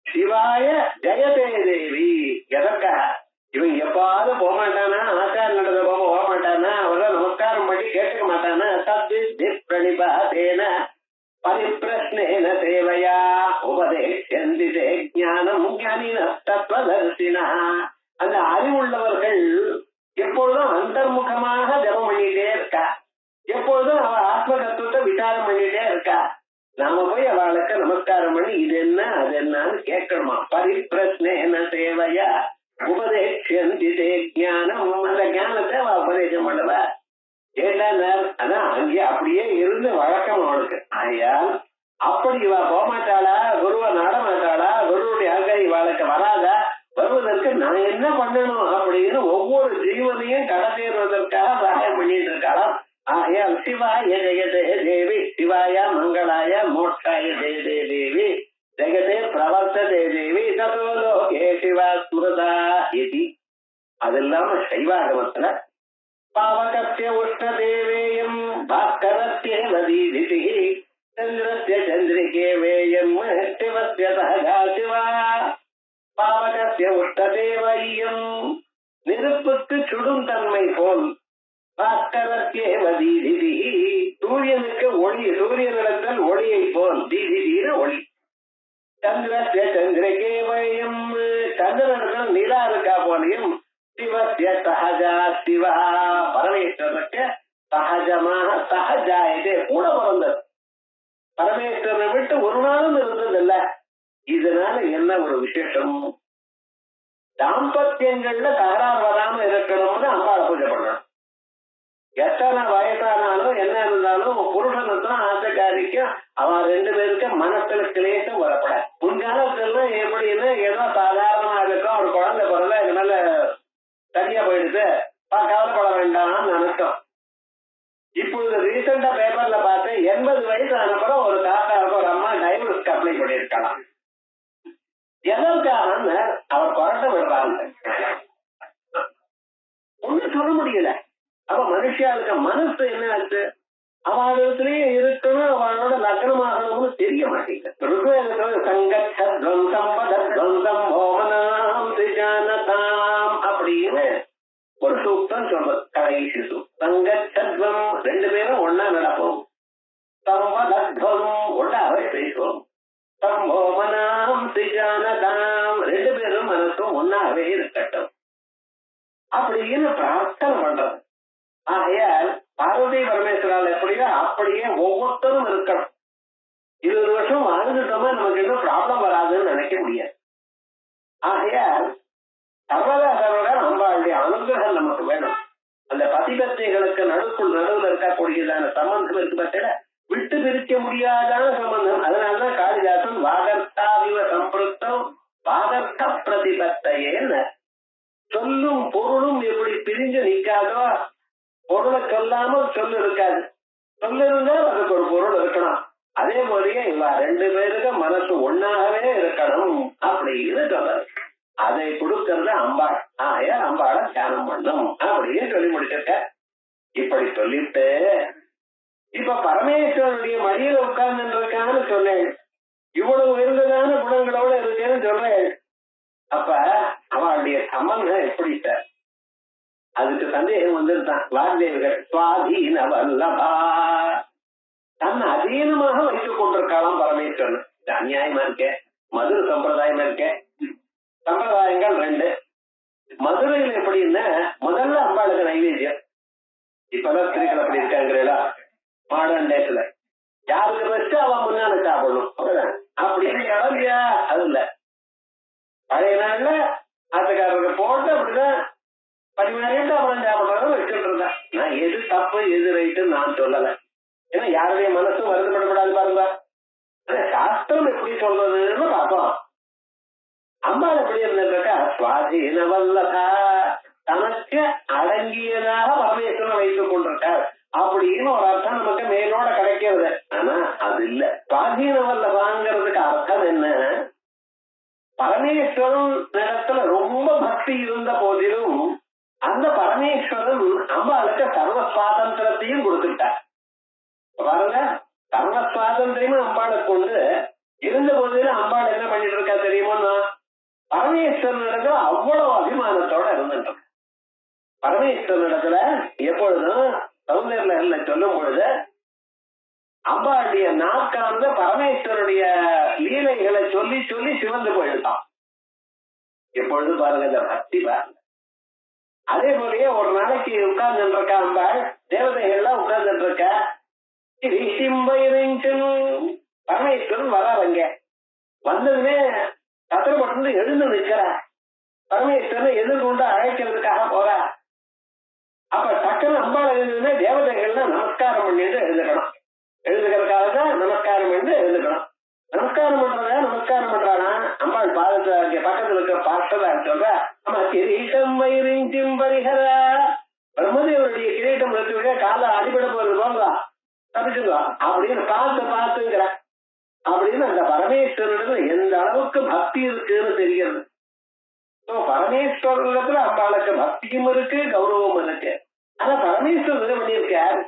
சிவாய ஜெயதே தேவி. எதற்காக? இவன் எப்பாவது போகமாட்டானா, ஆச்சார நடந்த போக மாட்டானா, அவரை நமஸ்காரம் பண்ணி கேட்டுக்க மாட்டானா, தத்வித் பிரணிபாதேன பரிப்ரஸ்னேன சேவையா உபதேசந்திதே ஞானம் ஞானின தத்வதர்சினா. அந்த அறிவுள்ளவர்கள் எப்பொழுதும் அந்தர்முகமாக ஜபம் பண்ணிட்டே இருக்கா, எப்பொழுதும் அவ ஆத்ம தத்துவத்தை விசாரம் பண்ணிட்டே இருக்கா. நாம போய் அவளுக்கு நமஸ்காரம் பண்ணி இது என்ன அது என்னன்னு கேட்கணுமா. பரிப்ரஸ்னேன சேவையா உபதேசந்திதே ஞானம். அந்த ஞானத்தை அவ உபதேசம் பண்ணுவா. அதான் அங்கே அப்படியே இருந்து வழக்கம் அவளுக்கு. ஆகையால் அப்படி இவ போகமாட்டாளா, குருவை நாடமாட்டாளா, குருவுடைய அங்கை இவாளுக்கு வராதா, வருவதற்கு நான் என்ன பண்ணணும் அப்படின்னு ஒவ்வொரு ஜீவனையும் கடத்தேறுவதற்காக சகாயம் பண்ணிட்டு இருக்காளாம். ஆகையால் சிவாய ஜெயதே தேவி. சிவாய மங்களாய மோட்சாய ஜெயதே தேவி ஜெகதே பிரவர்த்ததே தேவி ததோ அது இல்லாம சைவாகமத்துல பாவகத்திய உஷ்ணதேவேயம் பாஸ்கரத்யேவ தீதிதி சந்திரஸ்ய சந்திரிகே வேயம் சிவஸ்ய சஹஜா சிவா பாவகத்திய உஷ்ணதேவயம் நெருப்புக்கு சுடும் தன்மை போல் பாஸ்கரத்யேவ தீதிதி சூரியனுக்கு ஒளி சூரியனிடத்தில் ஒளியை போல் தீதிதின ஒளி சந்திரஸ்ய சந்திரிகே வேயம் சந்திரனிடத்தில் நிலா இருக்கா போலையும் சிவஸ்ய சஹஜா சிவா பரமேஸ்வரனுக்கு சகஜமாக சகஜாயதே கூட பிறந்தது. பரமேஸ்வரனை விட்டு ஒரு நாளும் இருந்ததில்ல. இதனால என்ன ஒரு விசேஷம்? தாம்பத்தியங்கள்ல தகராறு வராம இருக்கணும்னு அம்பாளை பூஜை பண்ணணும். எத்தனை வயசானாலும் என்ன இருந்தாலும் புருஷனுக்கும் ஆசைக்காரிக்கும் அவன் 2 பேருக்கு மனசுல கிளேசம் வரப்பட. முன்காலத்துல எப்படின்னு ஏதோ சாதாரணமா இருக்கும், ஒரு குழந்தை பிறந்த இது மேல சரியா போயிடுது, கவலைப்பட வேண்டாம்னு நினைச்சோம். இப்பொழுது ரீசெண்டா பேப்பர்ல பார்த்தேன், 80 வயசு அனுப்புறம் ஒரு தாத்தாவுக்கு ஒரு அம்மா டைவர்ஸ்க்கு அப்ளை பண்ணியிருக்கலாம். எதற்காக அவர் குறைக்க விடுறாங்க, ஒன்னும் சொல்ல முடியல. அப்ப மனுஷாளுக்கு மனசு என்ன ஆச்சு? அவளிடத்திலேயே இருக்கணும், அவளோட லக்னமாகணும்னு தெரிய மாட்டேங்குது. அப்படின்னு ஒரு சூக்தம் சொல்றது, கடைசி சங்கச்சத்வம் 2 பேரும் ஒன்னா நடப்போம், சம்பதத்வம் ஒன்னாவே பேசுவோம், சம்போமனாம் திஜானதாம் 2 பேரும் மனசும் ஒன்னாவே இருக்கட்டும் அப்படின்னு பிரார்த்தனை பண்றது. ஆகையால் பார்வதி பரமேஸ்வரால் எப்படியோ அப்படியே ஒவ்வொருத்தரும் இருக்கணும். 20 வருஷம் வாழ்ந்துட்டோமா நமக்கு இன்னும் ப்ராப்ளம் வராதுன்னு நினைக்க முடியாது. ஆகையால் சர்வதா அம்பாளுடைய அனுகிரகம் நமக்கு வேணும். அந்த பதிபத்தைகளுக்கு நடுவில் இருக்கக்கூடியதான சம்பந்தம் இருக்கு பத்தில விட்டு பிரிக்க முடியாதான சம்பந்தம். அதனாலதான் காளிதாசன் வாகர்த்தாவிவ சம்பிருத்தம் வாகர்த்த பிரதிபத்தையேன்னு சொல்லும் பொருளும் எப்படி பிரிஞ்சு நிக்காதோ, பொருளை சொல்லாமல் சொல்லு இருக்காது, சொல்லு இருந்தால் அதுக்கு ஒரு பொருள் இருக்கணும். அதே போலயே இவ 2 பேருக்கு மனசு ஒன்னாகவே இருக்கணும் அப்படின்னு சொல்றாரு. அதை கொடுக்கறது அம்பாள். அம்பாளை தியானம் பண்ணும் அப்படின்னு சொல்லி முடிச்சிருக்க. இப்படி சொல்லிட்டு இப்ப பரமேஸ்வரனுடைய மடியில உட்கார்ந்துருக்கான்னு சொன்னேன், இவ்வளவு உயர்ந்ததான குணங்களோட இருக்கேன்னு சொல்றேன். அப்ப அவளுடைய சம்பந்தம் எப்படி சார்? அதுக்கு சந்தேகம் வந்துருந்தான். வாக்தேவிகள் சுவாதீன வல்லபா, தன்னை அதீனமாக வைத்துக் கொண்டிருக்கலாம் பரமேஸ்வரன். இது அநியாயமா இருக்க. மதுரை சம்பிரதாயம் இருக்க. சம்பிரதாயங்கள் 2. மதுரையில் எப்படின்னா முதல்ல அம்பாளுக்கு நைவேத்தியம். இப்பதான் ஸ்திரீகள் அப்படி இருக்காங்களா மாடர்ன் டேஸ்ல, யாருக்கு பெஸ்ட் அவன் முன்னால சாப்பிடணும் அப்படின்னு இல்லையா? அது இல்ல. பழைய நாள்ல ஆட்டுக்காரருக்கு போட்டு அப்படிதான் பரிமாறிட்டு அப்புறம் சாப்பிடுறத வச்சுட்டு இருந்தேன். நான் எது தப்பு எது ரைட்டுன்னு நான் சொல்லல. ஏன்னா யாருடைய மனசும் வருத்தப்படப்படாது பாருங்க. சாஸ்திரம் எப்படி சொல்றதுன்னு பார்ப்போம். அம்பாள் எப்படி இருந்திருக்கா? சுவாதீன வல்லதா, தனக்கு அடங்கியதாக பரமேஸ்வரன் வைத்துக் கொண்டிருக்கார் அப்படின்னு ஒரு அர்த்தம் நமக்கு மேலோட கிடைக்கிறது. ஆனா அது இல்ல. சுவாதீன வல்லதாங்கிறதுக்கு அர்த்தம் என்ன? பரமேஸ்வரன் நேரத்துல ரொம்ப பக்தி இருந்த போதிலும் அந்த பரமேஸ்வரன் அம்பாளுக்கு சர்வ சுவாதந்திரத்தையும் கொடுத்துட்டார். பாருங்க, சர்வ சுவாதந்திரமும் அம்பாளை கொண்டு இருந்த போதிலும் அம்பாள் என்ன பண்ணிட்டு இருக்கா தெரியுமா? பரமேஸ்வரனிடத்துல அவ்வளவு அபிமானத்தோட இருந்துட்டு. பரமேஸ்வரனிடத்துல எப்பொழுதும் சௌந்தர்ல சொல்லும் பொழுது அம்பாளுடைய நாக்கானது பரமேஸ்வருடைய லீலைகளை சொல்லி சொல்லி சிவந்து போயிட்டான். எப்பொழுது பாருங்க இந்த பக்தி பாருங்க. அதே போலயே ஒரு நாளைக்கு உட்கார்ந்து இருக்கா அம்பாள், தேவதைகள்லாம் உட்கார்ந்து இருக்க. பரமேஸ்வரன் வராங்க. வந்ததுமே கத்திரப்பட்டு எழுந்து நிற்கிற பரமேஸ்வரனை எதிர்கொண்டு அழைக்கிறதுக்காக போற. அப்ப டக்குன்னு அம்பாள் எழுதுமே தேவதைகள்லாம் நமஸ்காரம் பண்ணிட்டு எழுதுக்கணும். எழுதுகிறதுக்காக தான் நமஸ்காரம் பண்ணி எழுதுக்கணும். நமஸ்காரம் பண்றதா நமஸ்காரம் பண்றானா அம்பாள் பாதத்துல பக்கத்துல இருக்க பார்த்ததா சொல்ற. ஆமா, கிரீட்டம் வைரிஞ்சும் பரிகரா, பிரம்மதேவருடைய கிரீட்டம் வச்சுக்க கால அடிபட போறது போங்களா தப்பிச்சுங்களா அப்படின்னு பார்த்துங்கிற அப்படின்னு அந்த பரமேஸ்வரனுக்கு எந்த அளவுக்கு பக்தி இருக்குன்னு தெரிகிறது. பரமேஸ்வரத்துல அம்பாளுக்கு பக்தியும் இருக்கு, கௌரவமும் இருக்கு. ஆனா பரமேஸ்வரர் என்ன பண்ணியிருக்கார்,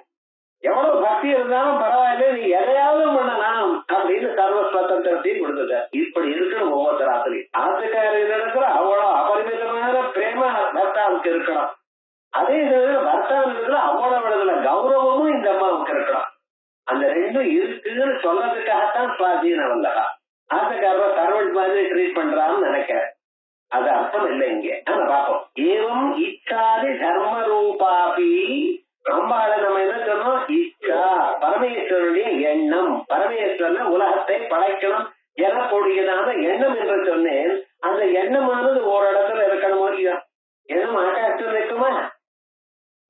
எவ்வளவு பக்தி இருந்தாலும் பரவாயில்ல, நீ எதையாவது பண்ணலாம் அப்படின்னு சர்வ சுதந்திரத்தையும் கொடுத்துட்டார். இப்படி இருக்கணும் ஒவ்வொருத்தர் ஆத்திரையும். ஆத்துக்காரர் இடத்துல அவ்வளவு அபரிமிதமான பிரேம பர்த்தாவுக்கு இருக்கணும். அதே நேரத்தில் பர்த்தாவிடத்துல அவ்வளவு இடத்துல கௌரவமும் இந்த அம்மாவுக்கு இருக்கணும். அந்த ரெண்டும் இருக்குன்னு சொல்றதுக்காகத்தான் சுவாதீனம் வந்தகா. ஆத்துக்காரர் சர்வெண்ட் மாதிரி ட்ரீட் பண்றான்னு நினைக்கிறேன். அது அர்த்தம் இல்லை இங்க. ஆனா பாப்போம். ஏவம் இச்சாதி தர்ம ரூபாபி. அம்பாளை நம்ம என்ன சொன்னோம், இச்சா பரமேஸ்வரனுடைய எண்ணம். பரமேஸ்வரன் உலகத்தை படைக்கணும் எனக்கூடியதான எண்ணம் என்று சொன்னேன். அந்த எண்ணமானது ஒரு இடத்துல இருக்கணும் இல்லையா? எண்ணம் ஆகாசத்தில் இருக்குமா?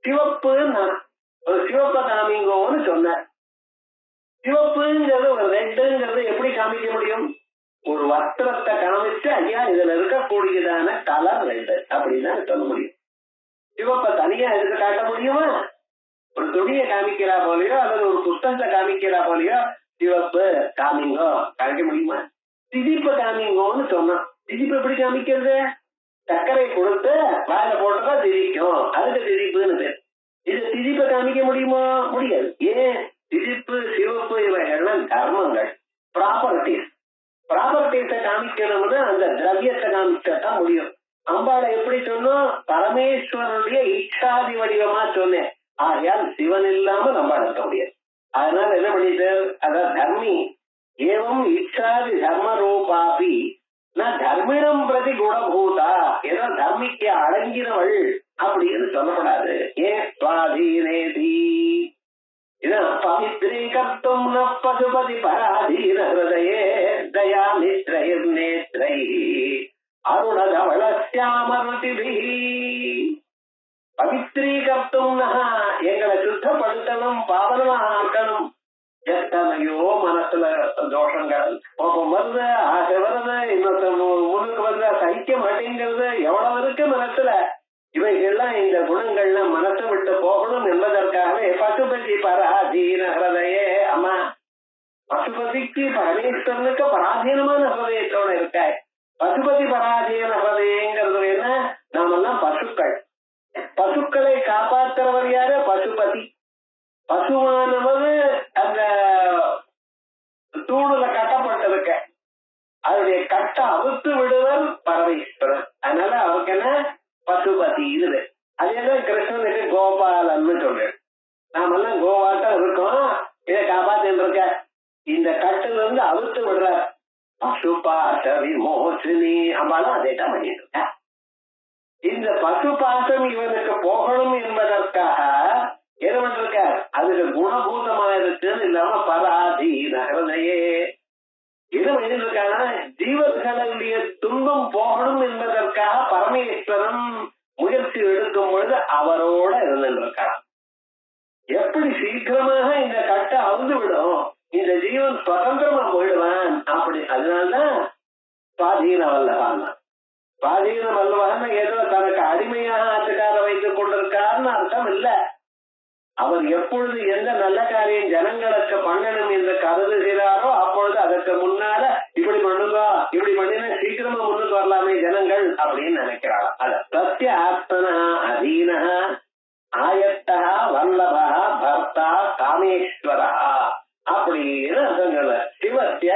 சிவப்பு ஒரு சிவப்பை காமிங்கோன்னு சொன்னார். சிவப்புங்கிறது ஒரு ரெட்டுங்கிறது எப்படி காமிக்க முடியும்? ஒரு வஸ்திரத்தை காமிச்சு ஐயா இதுல இருக்கக்கூடியதான கலர் ரெண்டு அப்படின்னு சொல்ல முடியும். சிவப்பை தனியா இதுக்கு காட்ட முடியுமா? ஒரு துணியை காமிக்கிறா போலயோ அல்லது ஒரு புத்தகத்தை காமிக்கிறா போலயோ சிவப்பு காமிங்கோ காமிக்க முடியுமா? திதிப்பை காமிங்கோன்னு சொன்னான். திதிப்பு எப்படி காமிக்கிறது? சர்க்கரை கொடுத்து வாயில போட்டதா திதிக்கும், அதுக்கு திதிப்புன்னு பேர். இது திதிப்பை காமிக்க முடியுமா? முடியாது. ஏன்? திதிப்பு சிவப்பு இவைகள்லாம் தர்மங்கள், ப்ராப்பர்ட்டிஸ். ப்ராப்பர்ட்டிஸை காமிக்கணும்னு அந்த திரவியத்தை காமிக்கத்தான் முடியும். அம்பாளை எப்படி சொன்னோம்? பரமேஸ்வரனுடைய இச்சாதி வடிவமா சொன்னேன். ஆகையால் சிவன் இல்லாம நம்ம நடத்த முடியாது. அதனால என்ன பண்ணிட்டு, அதான் தர்மி ஏவம் இச்சாதி தர்ம ரூபாபி நான் தர்மிடம் பிரதி குணபூதா. ஏதோ தர்மிக்கு அடங்கினவள் அப்படின்னு சொல்லப்படாது. ஏன்? சுவாதீனேதி. இதான் பவித்ரீகர்த்தும் ந பசுபதி பராதீன ஹிருதயே தயா மித்ரைர் நேத்ரை அருணதவளஸ்யாமருதிபி. பவித்ரீகர்த்தும் எங்களை சுத்தப்படுத்தணும், பாவனமா ஆக்கணும். எத்தனையோ மனசுல தோஷங்கள் கோபம் வருது, ஆசை வருது, இன்னொருத்த முன்னுக்கு வந்தா சகிக்க மாட்டேங்கிறது, எவ்வளவு இருக்கு மனசுல. இவைகள்லாம் இந்த குணங்கள்லாம் மனசை விட்டு போகணும் என்பதற்காகவே பசுபதி பராதீன ஹிருதயே. அம்மா பசுபதிக்கு பரமேஸ்வரனுக்கு பராதீனமான ஹிருதயத்தோட இருக்காய். பசுபதி பராதீன ஹிருதயங்கிறது என்ன? நாமெல்லாம் பசுக்கள். பசுக்களை காப்பாற்றுறவர் யாரு? பசுபதி. பசுவானவது அந்த தூணுல கட்டப்பட்டிருக்க, அதனுடைய கட்டை அவுத்து விடுவர் பரமேஸ்வரன். அதனால அவருக்கு என்ன? பசுபதி இது. அதேதான் கிருஷ்ணனுக்கு கோபாலன்னு சொல்றேன். நாமெல்லாம் கோவாட்டம் இருக்கோம், இதை காப்பாத்தின்னு இருக்க. இந்த கட்டுல இருந்து அவுத்து விடுற பசுபாச விமோசினி அம்பாலும் அதே தான் பண்ணிட்டு இருக்க. இந்த பசுபாசம் இவனுக்கு போகணும் என்பதற்காக என்ன பண்ற, அதுக்கு குணபூதமா இருக்குன்னு இல்லாம பராதீன ஹிருதயே. என்ன பண்ணிருக்காங்க? ஜீவர்களுடைய துன்பம் போகணும் என்பதற்காக பரமேஸ்வரன் முயற்சி எடுக்கும் பொழுது அவரோட இருந்திருக்கான். எப்படி சீக்கிரமாக இந்த கட்டை அவுந்து விடும், இந்த ஜீவன் சுதந்திரமா போயிடுவான் அப்படி. அதனால்தான் சுவாதீன வல்லவான். சுவாதீன வல்லவான் ஏதோ தனக்கு அடிமையாக ஆட்டுக்கார வைத்துக் கொண்டிருக்காருன்னு அர்த்தம் இல்ல. அவர் எப்பொழுது எந்த நல்ல காரியம் ஜனங்களுக்கு பண்ணணும் என்று கருதுகிறாரோ அப்பொழுது அதற்கு முன்னால இப்படி பண்ணுங்க, இப்படி பண்ணினா சீக்கிரமா முன்னுக்கு வரலாமே ஜனங்கள் அப்படின்னு நினைக்கிறார். அத சத்திய ஆத்மனா அதீன ஆயத்தா வல்லபா பர்த்தா காமேஸ்வரா அப்படின்னு அர்த்தங்கள். சிவத்திய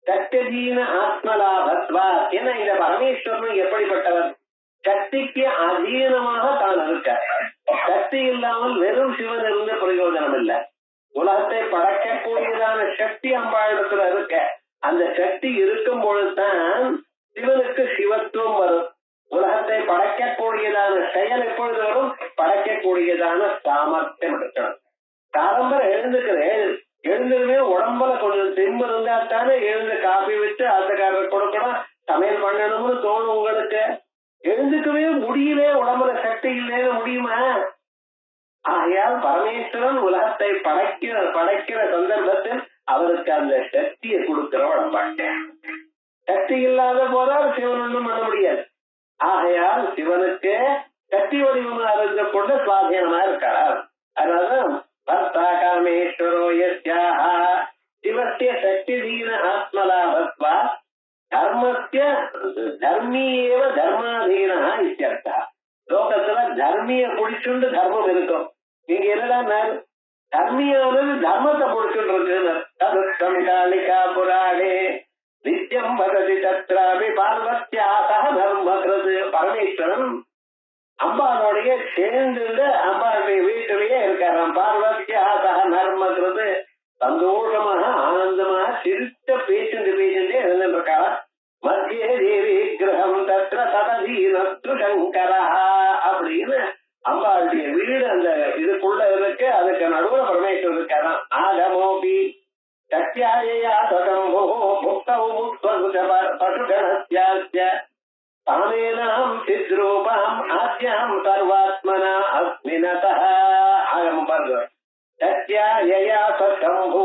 சக்திதீன ஆத்மலாபத்வா. ஏன்னா இந்த பரமேஸ்வரன் எப்படிப்பட்டவர்? சக்திக்கு அதீனமாக தான் இருக்க. சக்தி இல்லாமல் வெறும் சிவன் இருந்த பிரயோஜனம் இல்லை. உலகத்தை படைக்கக்கூடியதான சக்தி அம்பாளிடத்துல இருக்க. அந்த சக்தி இருக்கும் பொழுதுதான் சிவனுக்கு சிவத்துவம் வரும். உலகத்தை படைக்கக்கூடியதான செயல் எப்பொழுது வரும்? படைக்கக்கூடியதான சாமர்த்தியம் இருக்கணும். காலம்பர எழுந்துருமே உடம்புல கொஞ்சம் தெம்பு இருந்தா தானே எழுந்து காப்பி வச்சு ஆத்துக்காரர் கொடுக்கணும், சமையல் பண்ணணும்னு தோணும் உங்களுக்கு. எழுந்துக்கவே முடியல, உடம்புல சக்தி இல்லைன்னு முடியுமா? ஆகையால் பரமேஸ்வரன் உலகத்தை படைக்கிற சந்தர்ப்பத்தில் அவருக்கு அந்த சக்தியை கொடுக்கிறவன் பாட்டேன். சக்தி இல்லாத போதால் சிவன் ஒன்றும் பண்ண முடியாது. ஆகையால் சிவனுக்கு சக்தி வடிவமா இருந்து கொண்டு சுவாதீனமா இருக்கார். அதனால பர்த்தா காமேஸ்வரோ யஸ்யாஹ சிவஸ்ய சக்தி தீன ஆத்மலாபத்வா தர்மத்திய தர்மியேவ தர்மாதீனா இத்தியர்த்தா. லோகத்துல தர்மிய பிடிச்சுண்டு தர்மம் இருக்கும். இங்க என்னடா தர்மியானது தர்மத்தை பிடிச்சுட்டு இருக்கு. காளிகா புராணே நித்தியம் வததி தத்ராபி பார்வத்தியாக தர்மக்கிறது. பரமேஸ்வரன் அம்பாளுடைய சேர்ந்து அம்பாளுடைய வீட்டிலேயே இருக்காராம். பார்வத்தியாக தர்மக்கிறது சந்தோஷமாக ஆனந்தமாக சிரித்த பேச்சுண்டு இருந்திருக்காரா. மத்திய தேவி கிரகம் தத்ர தததீனத்து சங்கரா அப்படின்னு அம்பாளுடைய வீடு அந்த இதுக்குள்ள இருக்கு. அதுக்கு நடுவுல பரமேஸ்வரன் இருக்காராம். ஆகமோபி சத்யாயா சதம்போ முக்தௌ பசுகணஸ்யாஸ்ய தாமேனாம் சித்ரூபாம் ஆத்யாம் சர்வாத்மனா அஸ்மினதः. ஆகமம் பாருங்க. சத்யாயா சதம்போ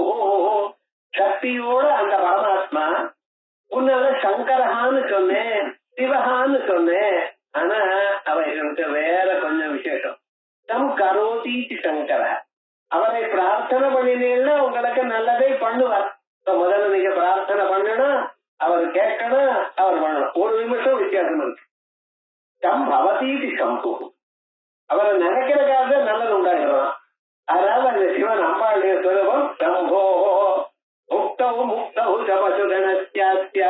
சக்தியோட அந்த பரமாத்மா. உன்னால சங்கரஹான்னு சொன்னேன், சிவஹான்னு சொன்னேன். ஆனா அவர்களுக்கு வேற கொஞ்சம் விசேஷம். தம் கரோதி சங்கர. அவரை பிரார்த்தனை பண்ணினீங்கன்னா உங்களுக்கு நல்லதை பண்ணுவார். முதல்ல நீங்க பிரார்த்தனை பண்ணணும், அவர் கேட்கணும், அவர் பண்ணணும். ஒரு நிமிஷம் வித்தியாசம் இருக்கு. தம் பவதீதி சம்பு. அவரை நினைக்கிறதுக்காக நல்லது உண்டாயிடலாம். அதனால அந்த சிவன் அம்பாளுடைய சுரூபம் சம்போ முக்தவும் முக்தவு ஜபசுகணஸ்யாஸ்ய.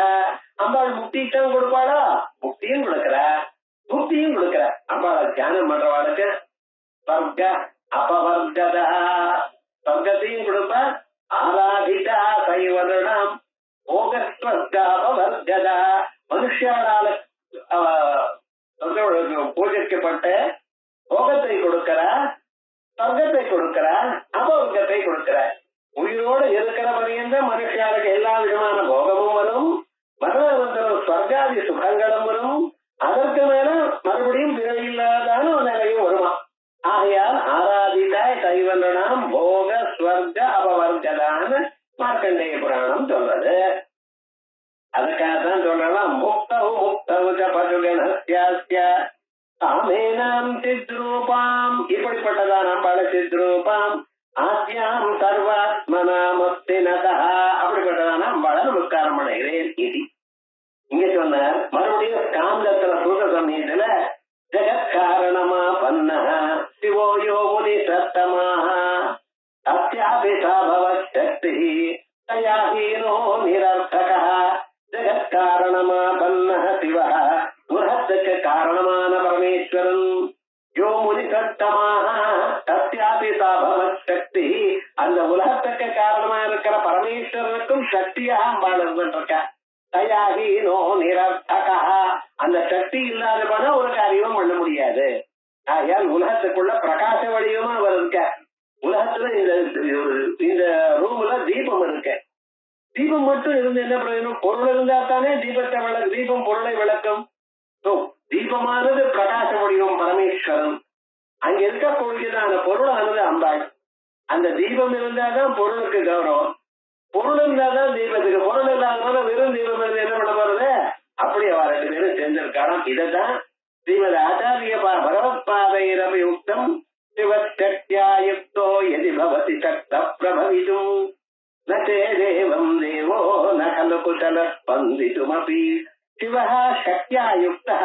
அம்பாள் முக்தித்தான் கொடுப்பாளா? முக்தியும் கொடுக்கிற, முக்தியும் கொடுக்கிற. அம்பாளை தியானம் பண்றவாளுக்கு ஸ்வர்க அபவர்கதா ஸ்வர்க்கத்தையும் கொடுப்ப. ஆராதிதா சைவனம் போகஸ்வர்க அபவர்கதா. மனுஷாளால பூஜிக்கப்பட்ட போகத்தை கொடுக்கிற, ஸ்வர்க்கத்தை கொடுக்கிற, அபவர்க்கத்தை கொடுக்கிற. உயிரோடு இருக்கிற பரியந்த மனுஷாளுக்கு எல்லா விதமான போகமும் வரும். மரணானந்தரம் ஸ்வர்காதி சுகங்களும் வரும். அதற்கு மேல மறுபடியும் பிறவில்லாதான ஒரு நிலையும் வருமா. ஆகையால் ஆராதிதாய் தைவனம் போக ஸ்வர்க அபவர்கதான்னு மார்க்கண்டேய புராணம் சொல்றது. அதுக்காகத்தான் சொல்றலாம். முக்தவு முக்தவு பசுகணஸ்யாஸ்ய தாமேனாம் சித்ரூபாம். இப்படிப்பட்டதான் அம்பாள சித்ரூபாம் ஆத்யாம் சர்வாத்மனாமஸ்தினதா. அப்படிப்பட்டதான அம்பாள நமஸ்காரம் பண்ணுகிறேன். இது இங்க சொன்னார். மறுபடியும் காந்தத்துல சூத சமயத்துல ஜெகத்காரணமா பன்ன சிவோ யோ முனி சத்தமாக அத்தியாபிசாபவசக்தி தயாஹீனோ நிரர்த்தக. ஜெகத்காரணமா பன்ன சிவ. உலகத்துக்கு காரணமான பரமேஸ்வரன். யோ முனி சத்தமாக தத்யாபிசாபவசக்தி. அந்த உலகத்துக்கு காரணமா இருக்கிற பரமேஸ்வரனுக்கும் சக்தியாக அம்பாள் இருந்துருக்க. தயாஹீனோ நிரர்த்தக. அந்த சக்தி இல்லாத போனா ஒரு காரியமும் பண்ண முடியாது. ஆகையால் உலகத்துக்குள்ள பிரகாச வடிவமா அவர் இருக்க. உலகத்துல இந்த ரூம்ல தீபம் இருக்கு. தீபம் மட்டும் இருந்து என்ன பிரயோஜனம்? பொருள் இருந்தா தானே தீபத்தை தீபம் பொருளை விளக்கும். தீபமானது பிரகாச வடிவம் பரமேஸ்வரன். அங்க இருக்கக்கூடியதான பொருளானது அம்பாள். அந்த தீபம் இருந்தாதான் பொருளுக்கு கௌரவம். பொருள் இருந்தாதான் தீபத்துக்கு. பொருள் இல்லாதனால வெறும் தீபம் இருந்து என்ன பண்ண போறது? அப்படி அவ ரெண்டு பேரும் செஞ்சிருக்காராம். இதைதான் ஸ்ரீமத் ஆச்சாரிய பகவத் பாதையிரவி யுக்தம் சிவசக்தியாயுக்தோ யதி பவதி சக்த பிரபவிதும் நே தேவம் தேவோ நகலு குசல ஸ்பந்திதுமபி. சிவஹ சக்தியாயுக்தா.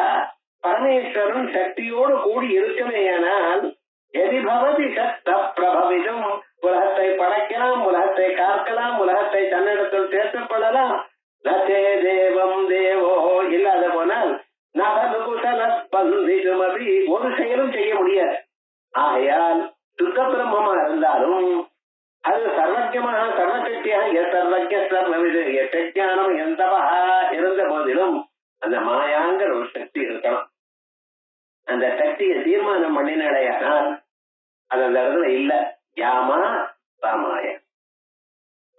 பரமேஸ்வரன் சக்தியோடு கூடி இருக்குமேயானால் எதி பவதி சக்த பிரபவிதும். உலகத்தை படைக்கலாம், உலகத்தை காக்கலாம், உலகத்தை தன்னிடத்தில் சேர்த்துக் கொள்ளலாம். நே தேவம் தேவோ இல்லாத போனால் நகலு குசல ஸ்பந்திதுமபி. ஒரு செயலும் செய்ய முடியாது. ஆகையால் சுத்த பிரம்மமா இருந்தாலும் அது சர்வஜமாக சர்வசக்தியாக சர்வஜ சர்வவிது எட்டானம் எந்தவா இருந்த போதிலும் அந்த மாயாங்கிற ஒரு சக்தி இருக்கணும். அந்த சக்தியை தீர்மானம் பண்ணினாலேயானால் அது அந்த இடத்துல இல்ல. யாமா சாமாய.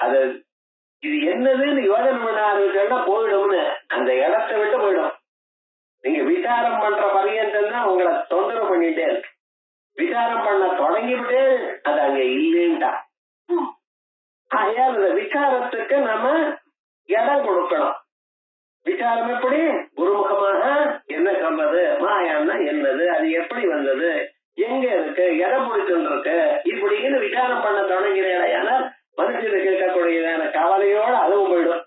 அது இது என்னதுன்னு யோசனை பண்ண ஆரம்பிச்சா போயிடும்னு அந்த இடத்தை விட்டு போயிடும். நீங்க விசாரம் பண்ற பரியந்தம் தான் உங்களை தொந்தரவு பண்ணிட்டே இருக்கு. விசாரம் பண்ண தொடங்கிவிட்டு அது அங்க இல்லைன்ட்டா. ஆகையால் அந்த விசாரத்துக்கு நம்ம இடம் கொடுக்கணும். விசாரம் எப்படி? குருமுகமாக என்ன சொல்றது, மாயான்னா என்னது, அது எப்படி வந்தது, எங்க இருக்கு, இடம் பிடிச்சுட்டு இருக்கு, இப்படின்னு விசாரம் பண்ண தொடங்கிறேன். மனுஷனுக்கு இருக்கக்கூடியதான கவலையோட அதுவும் போயிடும்,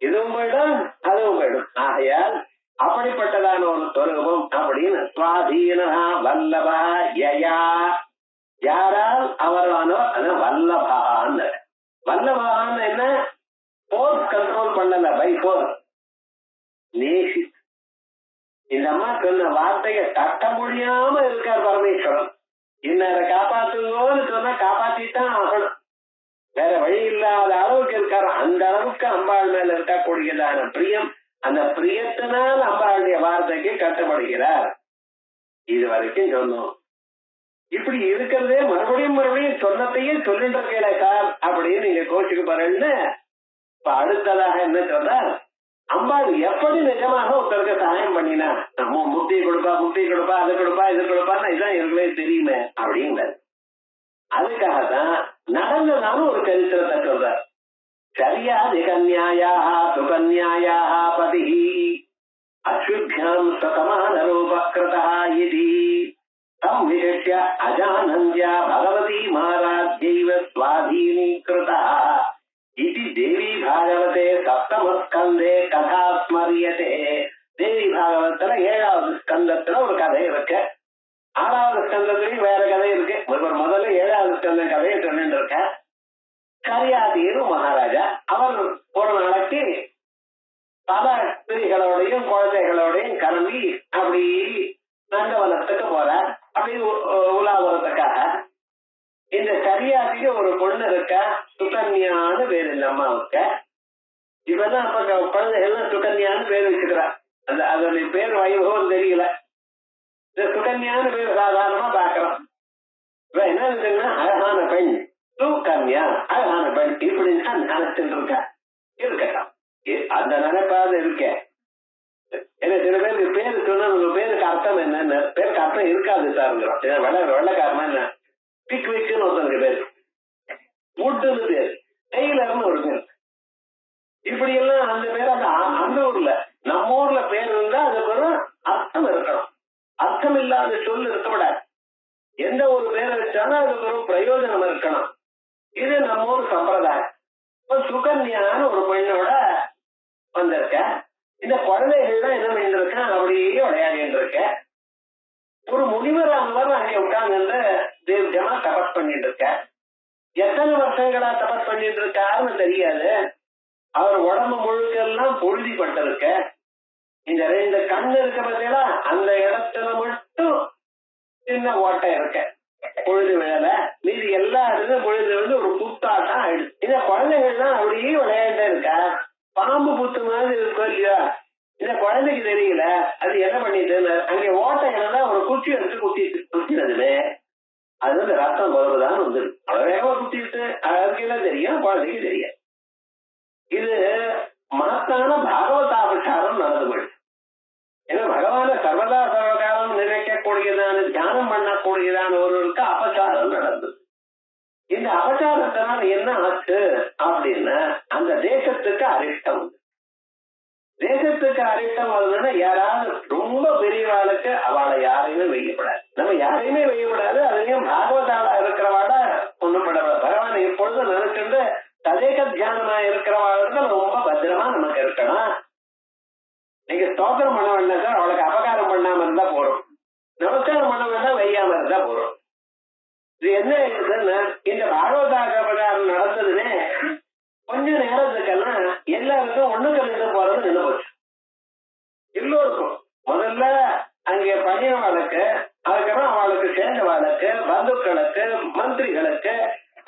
இதுவும் போயிடும், அது அதுவும் போயிடும். ஆகையால் அப்படிப்பட்டதான ஒரு சொரூபம் அப்படின்னு சுவாதீனா வல்லபா யயா யாரால் அவரானோ அது வல்லபான்னு. வல்லபான்னு என்ன? போர்ஸ் கண்ட்ரோல் பண்ணல, பை போர்ஸ் நேசி. இந்த அம்மா சொன்ன வார்த்தையை தட்ட முடியாம இருக்கார் பரமேஸ்வரன். இன்னரை காப்பாத்துங்கன்னு சொன்னா காப்பாத்தித்தான் ஆகணும், வேற வழி இல்லாத அளவுக்கு இருக்காரு. அந்த அளவுக்கு அம்பாள் மேல இருக்கக்கூடியதான பிரியம், அந்த பிரியத்தினால் அம்பாளுடைய வார்த்தைக்கு கட்டுப்படுகிறார். இது வரைக்கும் சொன்னோம். இப்படி இருக்கிறதே மறுபடியும் சொன்னத்தையே சொல்லிட்டு இருக்கல சார் அப்படின்னு நீங்க கோச்சுக்கு பாருன்னு. இப்ப அடுத்ததாக என்ன சொல்ற, அம்பாள் எப்படி நிஜமாக ஒருத்தருக்கு சகாயம் பண்ணினா, நம்ம முக்தி கொடுப்பா அது கொடுப்பா இது கொடுப்பான்னு இதான் இருக்குமே தெரியுமே அப்படிங்கிறார். அதுக்காகத்தான் நடந்ததாலும் ஒரு சரித்திரத்தை சொல்றார். சரியாதி கன்யாயா சுகன்யாயா பதி அசுத்தியாம் சதமான ரூபக்ருதா இதி தம் விசிஷ்ய அஜானந்த்யா பகவதி மாராத்யைவ ஸ்வாதீனீகிருதா இதி தேவி பாகவதே சப்தமஸ்கந்தே கதா ஸ்மரியதே. தேவி பாகவத்துல 7வது ஸ்கந்தத்துல ஒரு கதை இருக்கு, 6வது ஸ்கந்தத்திலையும் வேற கதை இருக்கு. முதல்ல 7வது ஸ்கந்தம் கதையை சொல்லிட்டு இருக்க. சரியாதீர் மகாராஜா அவர் ஒரு நாளைக்கு பல ஸ்திரீகளோடையும் குழந்தைகளோடையும் கிளம்பி அப்படி நந்தவனத்துக்கு போறார். அப்படி உலாவரத்துக்காக இந்த சரியாதிக்கு ஒரு பொண்ணு இருக்க, சுகன்யான்னு பேரு இந்த அம்மாவுக்கு. இவதான் அப்ப குழந்தைகள் சுகன்யான்னு பேர் வச்சுக்கிறார். அதோடைய பேர் வைபவம் தெரியல. இந்த சுகன்யான்னு பேர் சாதாரணமா பாக்குறோம். இப்ப என்ன இருக்குன்னா அழகான பெண், சுகன்யா அழகான பெண் இப்படின்னு நினைச்சுட்டு இருக்கா. இருக்கட்டும், அந்த நினைப்பாவது இருக்க. ஏன்னா சில பேருக்கு பேரு சொன்னா உங்க பேருக்கு அர்த்தம் என்னன்னு, பேருக்கு அர்த்தம் இருக்காது சாருங்கிறோம். வெள்ளக்காரமா என்ன பிக் விக்குன்னு ஒருத்தருக்கு பேரு, முட்டுன்னு பேரு, டெய்லர்னு ஒரு பேர். இப்படி எல்லாம் அந்த பேர் அந்த ஊர்ல, நம்ம ஊர்ல பேர் இருந்தா அதுக்கு ஒரு அர்த்தம் இருக்கணும். அர்த்தம் இல்லாத சொல் இருக்கக்கூடாது. எந்த ஒரு பேரை வச்சாலும் அதுக்கு ஒரு பிரயோஜனம் இருக்கணும். இது நம்ம ஊர் சம்பிரதாயம். இப்ப சுகன்யான்னு ஒரு பெண்ணோட வந்திருக்க. இந்த குழந்தைகள் தான் என்ன பண்ணிட்டு இருக்கேன், அப்படியே விளையாடிட்டு இருக்க. ஒரு முனிவரானவர் அங்கே உட்கார்ந்து தீர்க்கமா தபஸ் பண்ணிட்டு இருக்க. எத்தனை வருஷங்களா தபஸ் பண்ணிட்டு இருக்காருன்னு தெரியாது. அவர் உடம்பு முழுக்கெல்லாம் பொழுதிப்பட்டிருக்க. இந்த 2 கண்ணு இருக்க பார்த்தீங்களா, அந்த இடத்துல மட்டும் சின்ன ஓட்டை இருக்க, பொழுது விழல. மீதி எல்லா இடத்துலயும் பொழுது விழுந்து ஒரு புத்தாட்டம் ஆயிடுச்சு. இந்த குழந்தைகள் தான் அப்படியே விளையாண்டே இருக்கா. பாம்பு புத்து மாதிரி இருக்கும் இல்லையா, இந்த குழந்தைக்கு தெரியல அது என்ன பண்ணிட்டு அங்கே ஓட்டையில தான் ஒரு குச்சி எடுத்து குத்தினதுமே அது வந்து ரத்தம் போறதுதான் வந்து அவ்வளவு வேகமா குத்திட்டு அதுக்கெல்லாம் தெரியும், குழந்தைக்கு தெரியும். இது மகத்தான பாகவதாபச்சாரம் நடந்து போயிடுச்சு. ஏன்னா பகவான சர்வதா சர்வகாலம் நினைக்கக்கூடியதான தியானம் பண்ணக்கூடியதான ஒருவருக்கு அபச்சாரம் நடந்தது. இந்த அபச்சாரத்தினால என்ன ஆச்சு அப்படின்னா அந்த தேசத்துக்கு அரிஷ்டம். தேசத்துக்கு அரிஷ்டம் வருதுன்னா யாராவது ரொம்ப பெரியவாளுக்கு அவளை யாரையுமே வெய்யப்படாது. நம்ம யாரையுமே வெய்யப்படாது. அதுலயும் பாகவதாளா இருக்கிறவாட ஒண்ணும் படாது. பகவான் எப்பொழுதும் நினைச்சுட்டு ததேக தியானமா இருக்கிறவாளுக்கு ரொம்ப பத்திரமா நமக்கு இருக்கணும். நீங்க ஸ்தோத்திரம் பண்ண வேண்டாம் சார், அவளுக்கு அபகாரம் பண்ணாம இருந்தா போறோம். நமஸ்காரம் பண்ண வேண்டாம், வெய்யாம இருந்தா போறோம். இது என்ன இருக்குன்னா இந்த பாகவதாபகாரம் நடந்ததுன்னே கொஞ்ச நேரத்துக்கெல்லாம் எல்லாருக்கும் ஒண்ணுக்கு 2 போறது நின்று போச்சு. எல்லோருக்கும் முதல்ல அங்கே பணியவாளுக்கு, அதுக்கப்புறம் அவளுக்கு சேர்ந்த வாழ்க்கை, பந்துக்களுக்கு, மந்திரிகளுக்கு,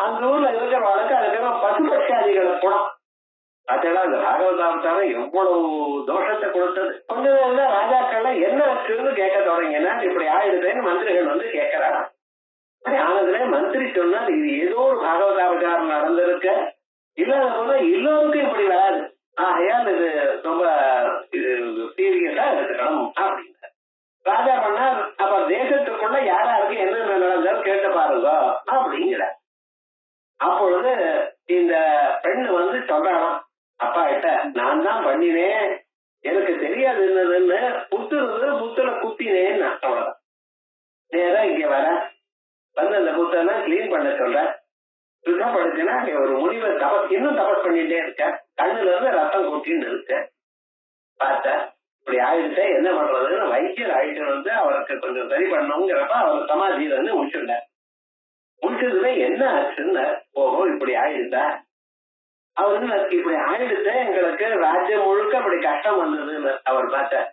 அந்த ஊர்ல இருக்கிறவாளுக்கு, அதுக்கப்புறம் பசுபட்சாதிகளுக்கு குணம். அதெல்லாம் இந்த பாகவதாபத்தாரம் எவ்வளவு தோஷத்தை கொடுத்தது. கொஞ்ச நேரம் தான் ராஜாக்கள்லாம் என்ன ஆச்சுன்னு கேட்க தொடங்கினா இப்படி ஆயிடுதுன்னு மந்திரிகள் வந்து கேட்கிறாரா. அப்படி ஆனதுல மந்திரி சொன்னால் இது ஏதோ ஒரு பாகவதாபச்சாரம் நடந்திருக்க, இல்லாத போல எல்லோருக்கும் இப்படி வராது. ஆகையால் இது ரொம்ப சீரியஸா எடுத்துக்கணும் அப்படிங்கிற ராஜா பண்ணார். அப்ப தேசத்துக்குள்ள யாராருக்கு என்னென்ன நடந்தாலும் கேட்டு பாருங்க அப்படிங்கிற. அப்பொழுது இந்த பெண்ணு வந்து சொல்றாளாம் அப்பா கிட்ட, நான் தான் பண்ணினேன், எனக்கு தெரியாது என்னதுன்னு, புத்து இருந்தது புத்துல குத்தினேன்னு அவ்வளவுதான். நேரா இங்க வர வந்து அந்த புத்தெல்லாம் கிளீன் பண்ண சொல்ற, சுத்தப்படுத்தினா அங்க ஒரு முனிவர் இன்னும் தபஸ் பண்ணிட்டே இருக்க, கண்ணுல இருந்து ரத்தம் கொட்டின்னு இருக்க. பார்த்தா இப்படி ஆயிடுச்சு, என்ன பண்றதுன்னு வைத்தியர் ஆயிட்டு வந்து அவருக்கு கொஞ்சம் சரி பண்ணணுங்கிறப்ப அவர் சமாதியில இருந்து முடிச்சுட்டார். முடிச்சதுல என்ன ஆச்சுன்னு, ஓஹோ இப்படி ஆயிடுச்சா, அவரு இப்படி ஆயிடுச்சு, எங்களுக்கு ராஜ்யம் முழுக்க அப்படி கஷ்டம் வந்ததுன்னு அவர் பார்த்தார்.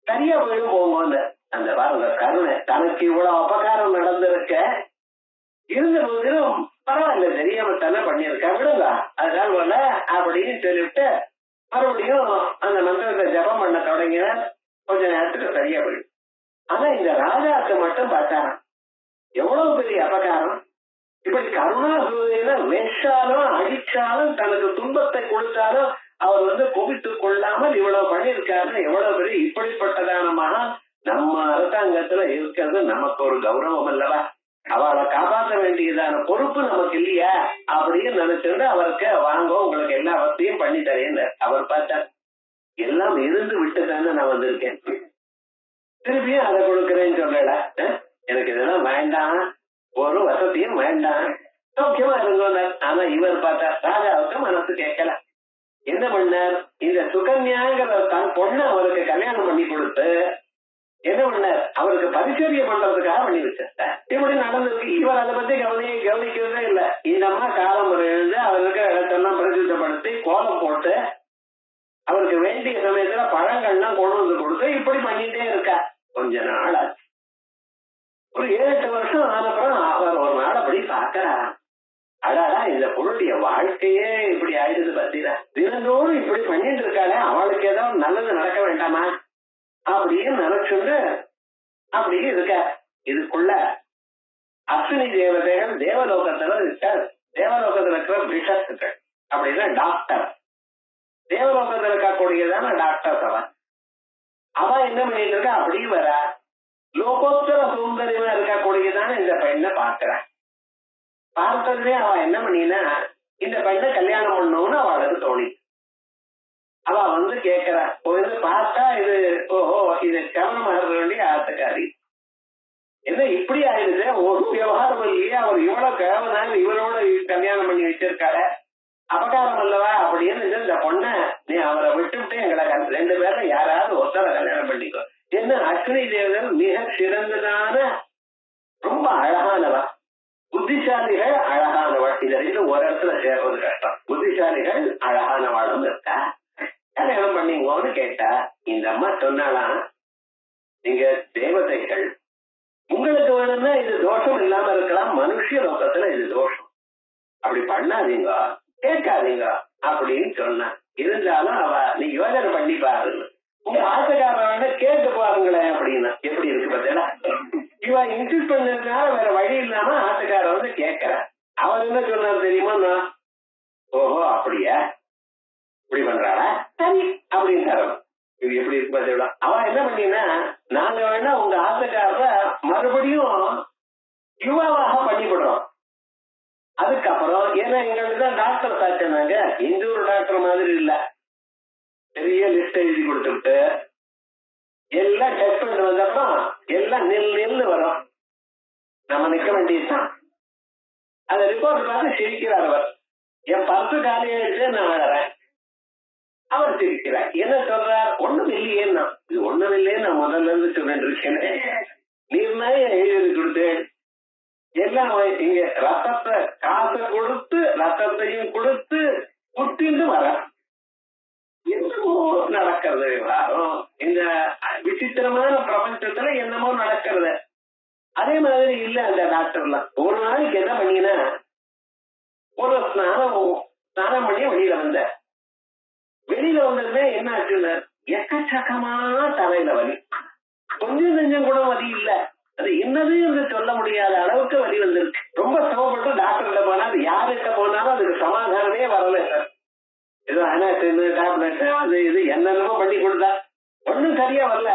சரியா போயிடும் போங்க, அந்த பாருங்க கருணை, தனக்கு இவ்வளவு அபகாரம் நடந்திருக்க இருந்த போதிலும் பரவாயில்ல, தெரியாம தானே பண்ணியிருக்க, விடுங்க அதனால போல அப்படின்னு சொல்லிவிட்டு மறுபடியும் அந்த மந்திரத்தை ஜபம் பண்ண தொடங்கின. கொஞ்ச நேரத்துக்கு சரியா போயிடும். ஆனா இந்த ராஜாக்கு மட்டும் பார்த்தாராம், எவ்வளவு பெரிய அபகாரம், இப்படி கருணா சூரியனை வெச்சாலும் அடிச்சாலும் தனக்கு துன்பத்தை கொடுத்தாலும் அவர் கோபித்துக் கொள்ளாமல் இவ்வளவு பண்ணியிருக்காரு, எவ்வளவு பெரிய இப்படிப்பட்டதான மகான் நம்ம அரசாங்கத்துல இருக்கிறது நமக்கு ஒரு கௌரவம் அல்லவா, அவளை காப்பாற்ற வேண்டியதான பொறுப்பு நமக்கு இல்லையா அப்படின்னு நினைச்சிருந்து அவருக்கு வாங்க உங்களுக்கு எல்லா வசதியும் பண்ணி தரேன். அவர் பார்த்தார், எல்லாம் இருந்து விட்டு தானே நான் வந்திருக்கேன், திருப்பியும் அதை கொடுக்குறேன்னு சொல்லல, எனக்கு இதெல்லாம் வேண்டாம், ஒரு வசதியும் வேண்டாம், சௌக்கியமா இருந்தோம். ஆனா இவர் பார்த்தா ராஜாவுக்கு மனசு கேட்கல. என்ன பண்ணார், இந்த சுகன்யாங்கிற தன் பொண்ணு அவருக்கு கல்யாணம் பண்ணி கொடுத்து என்ன பண்ணார், அவருக்கு பரிசரிய பண்றதுக்காக பண்ணி வச்சார். இப்படி நடந்திருக்கு. இவர் அதை பத்தி கவனிக்கிறதே இல்லை. இந்த அம்மா காலம் எழுந்து அவருக்கு இடத்தெல்லாம் பிரசித்தப்படுத்தி கோலம் போட்டு அவருக்கு வேண்டிய சமயத்துல பழங்கள்லாம் கொண்டு வந்து கொடுத்து இப்படி பண்ணிட்டே இருக்கா. கொஞ்ச நாள் ஆச்சு, ஒரு 7-8 வருஷம் ஆனப்புறம் அவர் ஒரு நாள் அப்படி பாக்கிறார், அடாடா இந்த பொருளுடைய வாழ்க்கையே இப்படி ஆயிடுது பார்த்தீங்களா, தினந்தோறும் இப்படி பண்ணிட்டு இருக்காளே, அவளுக்கு ஏதாவது நல்லது நடக்க வேண்டாமா அப்படின்னு நினைச்சுட்டு அப்படி இருக்க. இதுக்குள்ள அஸ்வினி தேவதைகள் தேவலோகத்துல இருக்க, தேவலோகத்துல இருக்கிற பிஷப்கள் அப்படின்னா டாக்டர், தேவலோகத்துல இருக்கக்கூடியதான டாக்டர் அவ என்ன பண்ணிட்டு இருக்கா, அப்படி வர லோகோத்தர சௌந்தரியமா இருக்கக்கூடியதான இந்த பெண்ணை பாக்குற. பார்த்ததுமே அவ என்ன பண்ணினா இந்த பெண்ணை கல்யாணம் பண்ணணும்னு அவளுக்கு தோணி. அவ கேட்கிறா, பார்த்தா இது ஓஹோ இது கவனமா இருக்க வேண்டிய ஆத்துக்காரி, என்ன இப்படி ஆயிடுது, ஒரு விவகாரம் இல்லையே, அவர் இவ்வளவு கேவனால இவரோட கல்யாணம் பண்ணி வச்சிருக்காரு, அபகாரம் அல்லவா அப்படின்னு இந்த பொண்ணை நீ அவரை விட்டுவிட்டு எங்களை 2 பேர்ல யாராவது ஒருத்தரை கல்யாணம் பண்ணிக்கோ. என்ன அஸ்வினி தேவதன் மிக சிறந்ததான ரொம்ப அழகானவா, புத்திசாலிகள் அழகானவள், இது 2 ஒரு இடத்துல சேர்றது கஷ்டம். புத்திசாலிகள் அழகானவாளும் இருக்கா, கல்யாணம் பண்ணீங்கன்னு கேட்டா இந்த அம்மா சொன்னாலாம், நீங்க தேவதைகள், உங்களுக்கு வேணும்னா இது தோஷம் இல்லாம இருக்கலாம், மனுஷ லோகத்துல இது தோஷம், அப்படி பண்ணாதீங்க கேட்காதீங்க அப்படின்னு சொன்ன. இருந்தாலும் அவ நீ யோசனை பண்ணி பாருங்க, உங்க ஆசைக்காரன் கேட்டு பாருங்களேன் அப்படின்னா எப்படி இருக்கு பார்த்தீங்களா. இவ இன்சிஸ்ட் பண்ணதுனால வேற வழி இல்லாம ஆசைக்காரன் கேட்கிற. அவர் என்ன சொன்னார் தெரியுமா, ஓஹோ அப்படியா இப்படி பண்றாளா சரி அப்படின்னு இது எப்படி இருக்கு பார்த்தீங்களா. அவ என்ன பண்ணினா, நாங்க வேணா உங்க ஆசைக்காரர மறுபடியும் யுவாவாக பண்ணிவிடுறோம். அதுக்கப்புறம் ஏன்னா எங்களுக்கு தான் டாக்டர் சாச்சினாங்க, இந்த ஒரு டாக்டர் மாதிரி இல்ல, பெரிய லிஸ்ட் எழுதி கொடுத்துட்டு எல்லாம் டெஸ்ட் பண்ணி வந்தப்பறம் எல்லாம் நெல் வரும், நம்ம நிக்க வேண்டியதுதான். அந்த ரிப்போர்ட் பார்த்து சிரிக்கிறார் அவர், என் 10 காலி ஆயிடுச்சு நான் வளரேன். அவர் சிரிக்கிறார், என்ன சொல்றார், ஒண்ணும் இல்லையேன்னா, இது ஒண்ணும் இல்லையே நான் முதல்ல இருந்து சொல்லிட்டு இருக்கேன், நீர்னாய எழுதி கொடுத்தேன், எல்லாம் இங்க ரத்தத்தை காசை கொடுத்து ரத்தத்தையும் கொடுத்து குத்திட்டு வர என்னமோ நடக்கிறது. எல்லாரும் இந்த விசித்திரமான பிரபஞ்சத்துல என்னமோ நடக்கிறது. அதே மாதிரி இல்ல அந்த டாக்டர்லாம். ஒரு நாளைக்கு என்ன பண்ணீங்கன்னா, ஒரு ஸ்நானம் பண்ணி வெளியில வந்ததுமே என்ன ஆச்சுன்னு, எக்கச்சக்கமான தலையில வலி, கொஞ்சம் கொஞ்சம் கூட வலி இல்ல, அது என்னது என்று சொல்ல முடியாத அளவுக்கு வலி வந்திருக்கு. ரொம்ப சிரமப்பட்டு டாக்டர்கிட்ட போனா, அது யாருக்கிட்ட போனாலும் அதுக்கு சமாதானமே வரல சார். ஏதோ டேப்லெட் அது இது என்னென்னமோ பண்ணி கொடுத்தா ஒன்னும் சரியா வரல.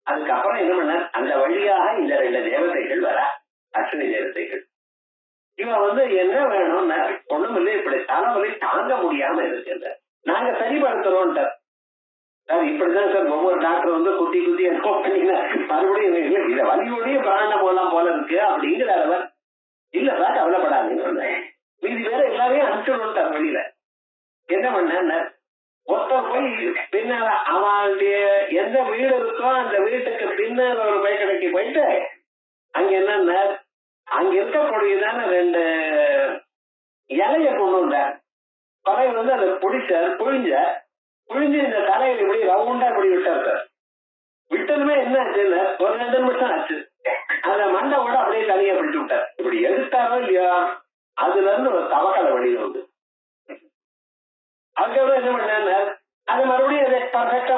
அதுக்கப்புறம் என்ன பண்ண, அந்த வழியாக இந்த 2 தேவதைகள் வர, அஸ்வினி தேவதைகள். இவன் என்ன வேணும்னா, ஒண்ணும் இல்லை, இப்படி தலைவலி தாங்க முடியாம இருக்கு, நாங்க சரிப்படுத்துறோம் சார். இப்படிதான் சார் ஒவ்வொரு டாக்டர் குத்தி குத்தி என்ன பண்ணீங்கன்னா மறுபடியும் இந்த வலியோடய பிராண போலாம் போல இருக்கு அப்படிங்கிறவர். இல்ல சார் கவலைப்படாதீங்க, மீதி வேற எல்லாரையும் அனுப்பிச்சுடணும் வெளியில. என்ன பண்ண, ஒருத்தர் போய் பின்னால அவளுடைய எந்த வீடு இருக்கோ அந்த வீட்டுக்கு பின்னால ஒரு பைக்கடைக்கு போயிட்டு அங்க என்னன்னா அங்க இருக்கக்கூடியதான 2 இலைய கொண்டு வந்தார். பழைய அதை புழிஞ்சு இந்த தலையில இப்படி ரவுண்டா இப்படி விட்டார் சார். விட்டதுமே என்ன ஆச்சுன்னு ஒரு 2 நிமிஷம் ஆச்சு. அந்த மண்டை கூட அப்படியே தனியா பிடிச்சு விட்டார். இப்படி எடுத்தாரோ இல்லையா அதுல இருந்து ஒரு தவக்கலை வெளியில வந்து அதுக்கப்புறம் என்ன பண்ண அது மறுபடியும் அதை பர்ஃபெக்டா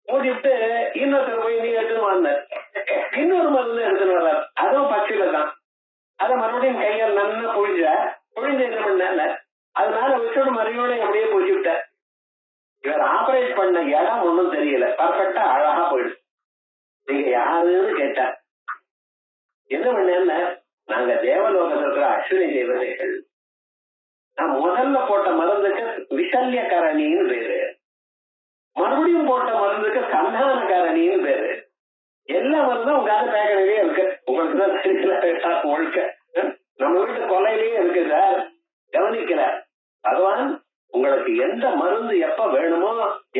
மூடிவிட்டு இன்னொருத்தர் போய் நீ எடுத்துன்னு வந்தார். இன்னொரு மருந்து எடுத்துன்னு வர்றார். அதுவும் பச்சையில தான். அதை மறுபடியும் கையால் நல்லா புழிஞ்சு என்ன பண்ண அதனால வச்சோட மறுபடியோட அப்படியே பூச்சி விட்டார். இவர் ஆபரேட் பண்ண இடம் ஒன்றும் தெரியல. பர்ஃபெக்டா அழகா போயிடுச்சு. நீங்க யாருன்னு கேட்டார். என்ன பண்ண நாங்க தேவலோகத்தில் இருக்கிற அஸ்வினி தேவதைகள். நான் முதல்ல போட்ட மருந்துக்கு விசல்யகரணின்னு பேரு, மறுபடியும் போட்ட மருந்துக்கு சந்தானகரணின்னு பேரு. எல்லா மருந்தும் உங்க பேக்கடையிலேயே இருக்கு. உங்களுக்கு தான் தெரியல ஒழுக்க. நம்ம வீட்டு கொலையிலேயே இருக்கு சார், கவனிக்கல. பகவான் உங்களுக்கு எந்த மருந்து எப்ப வேணுமோ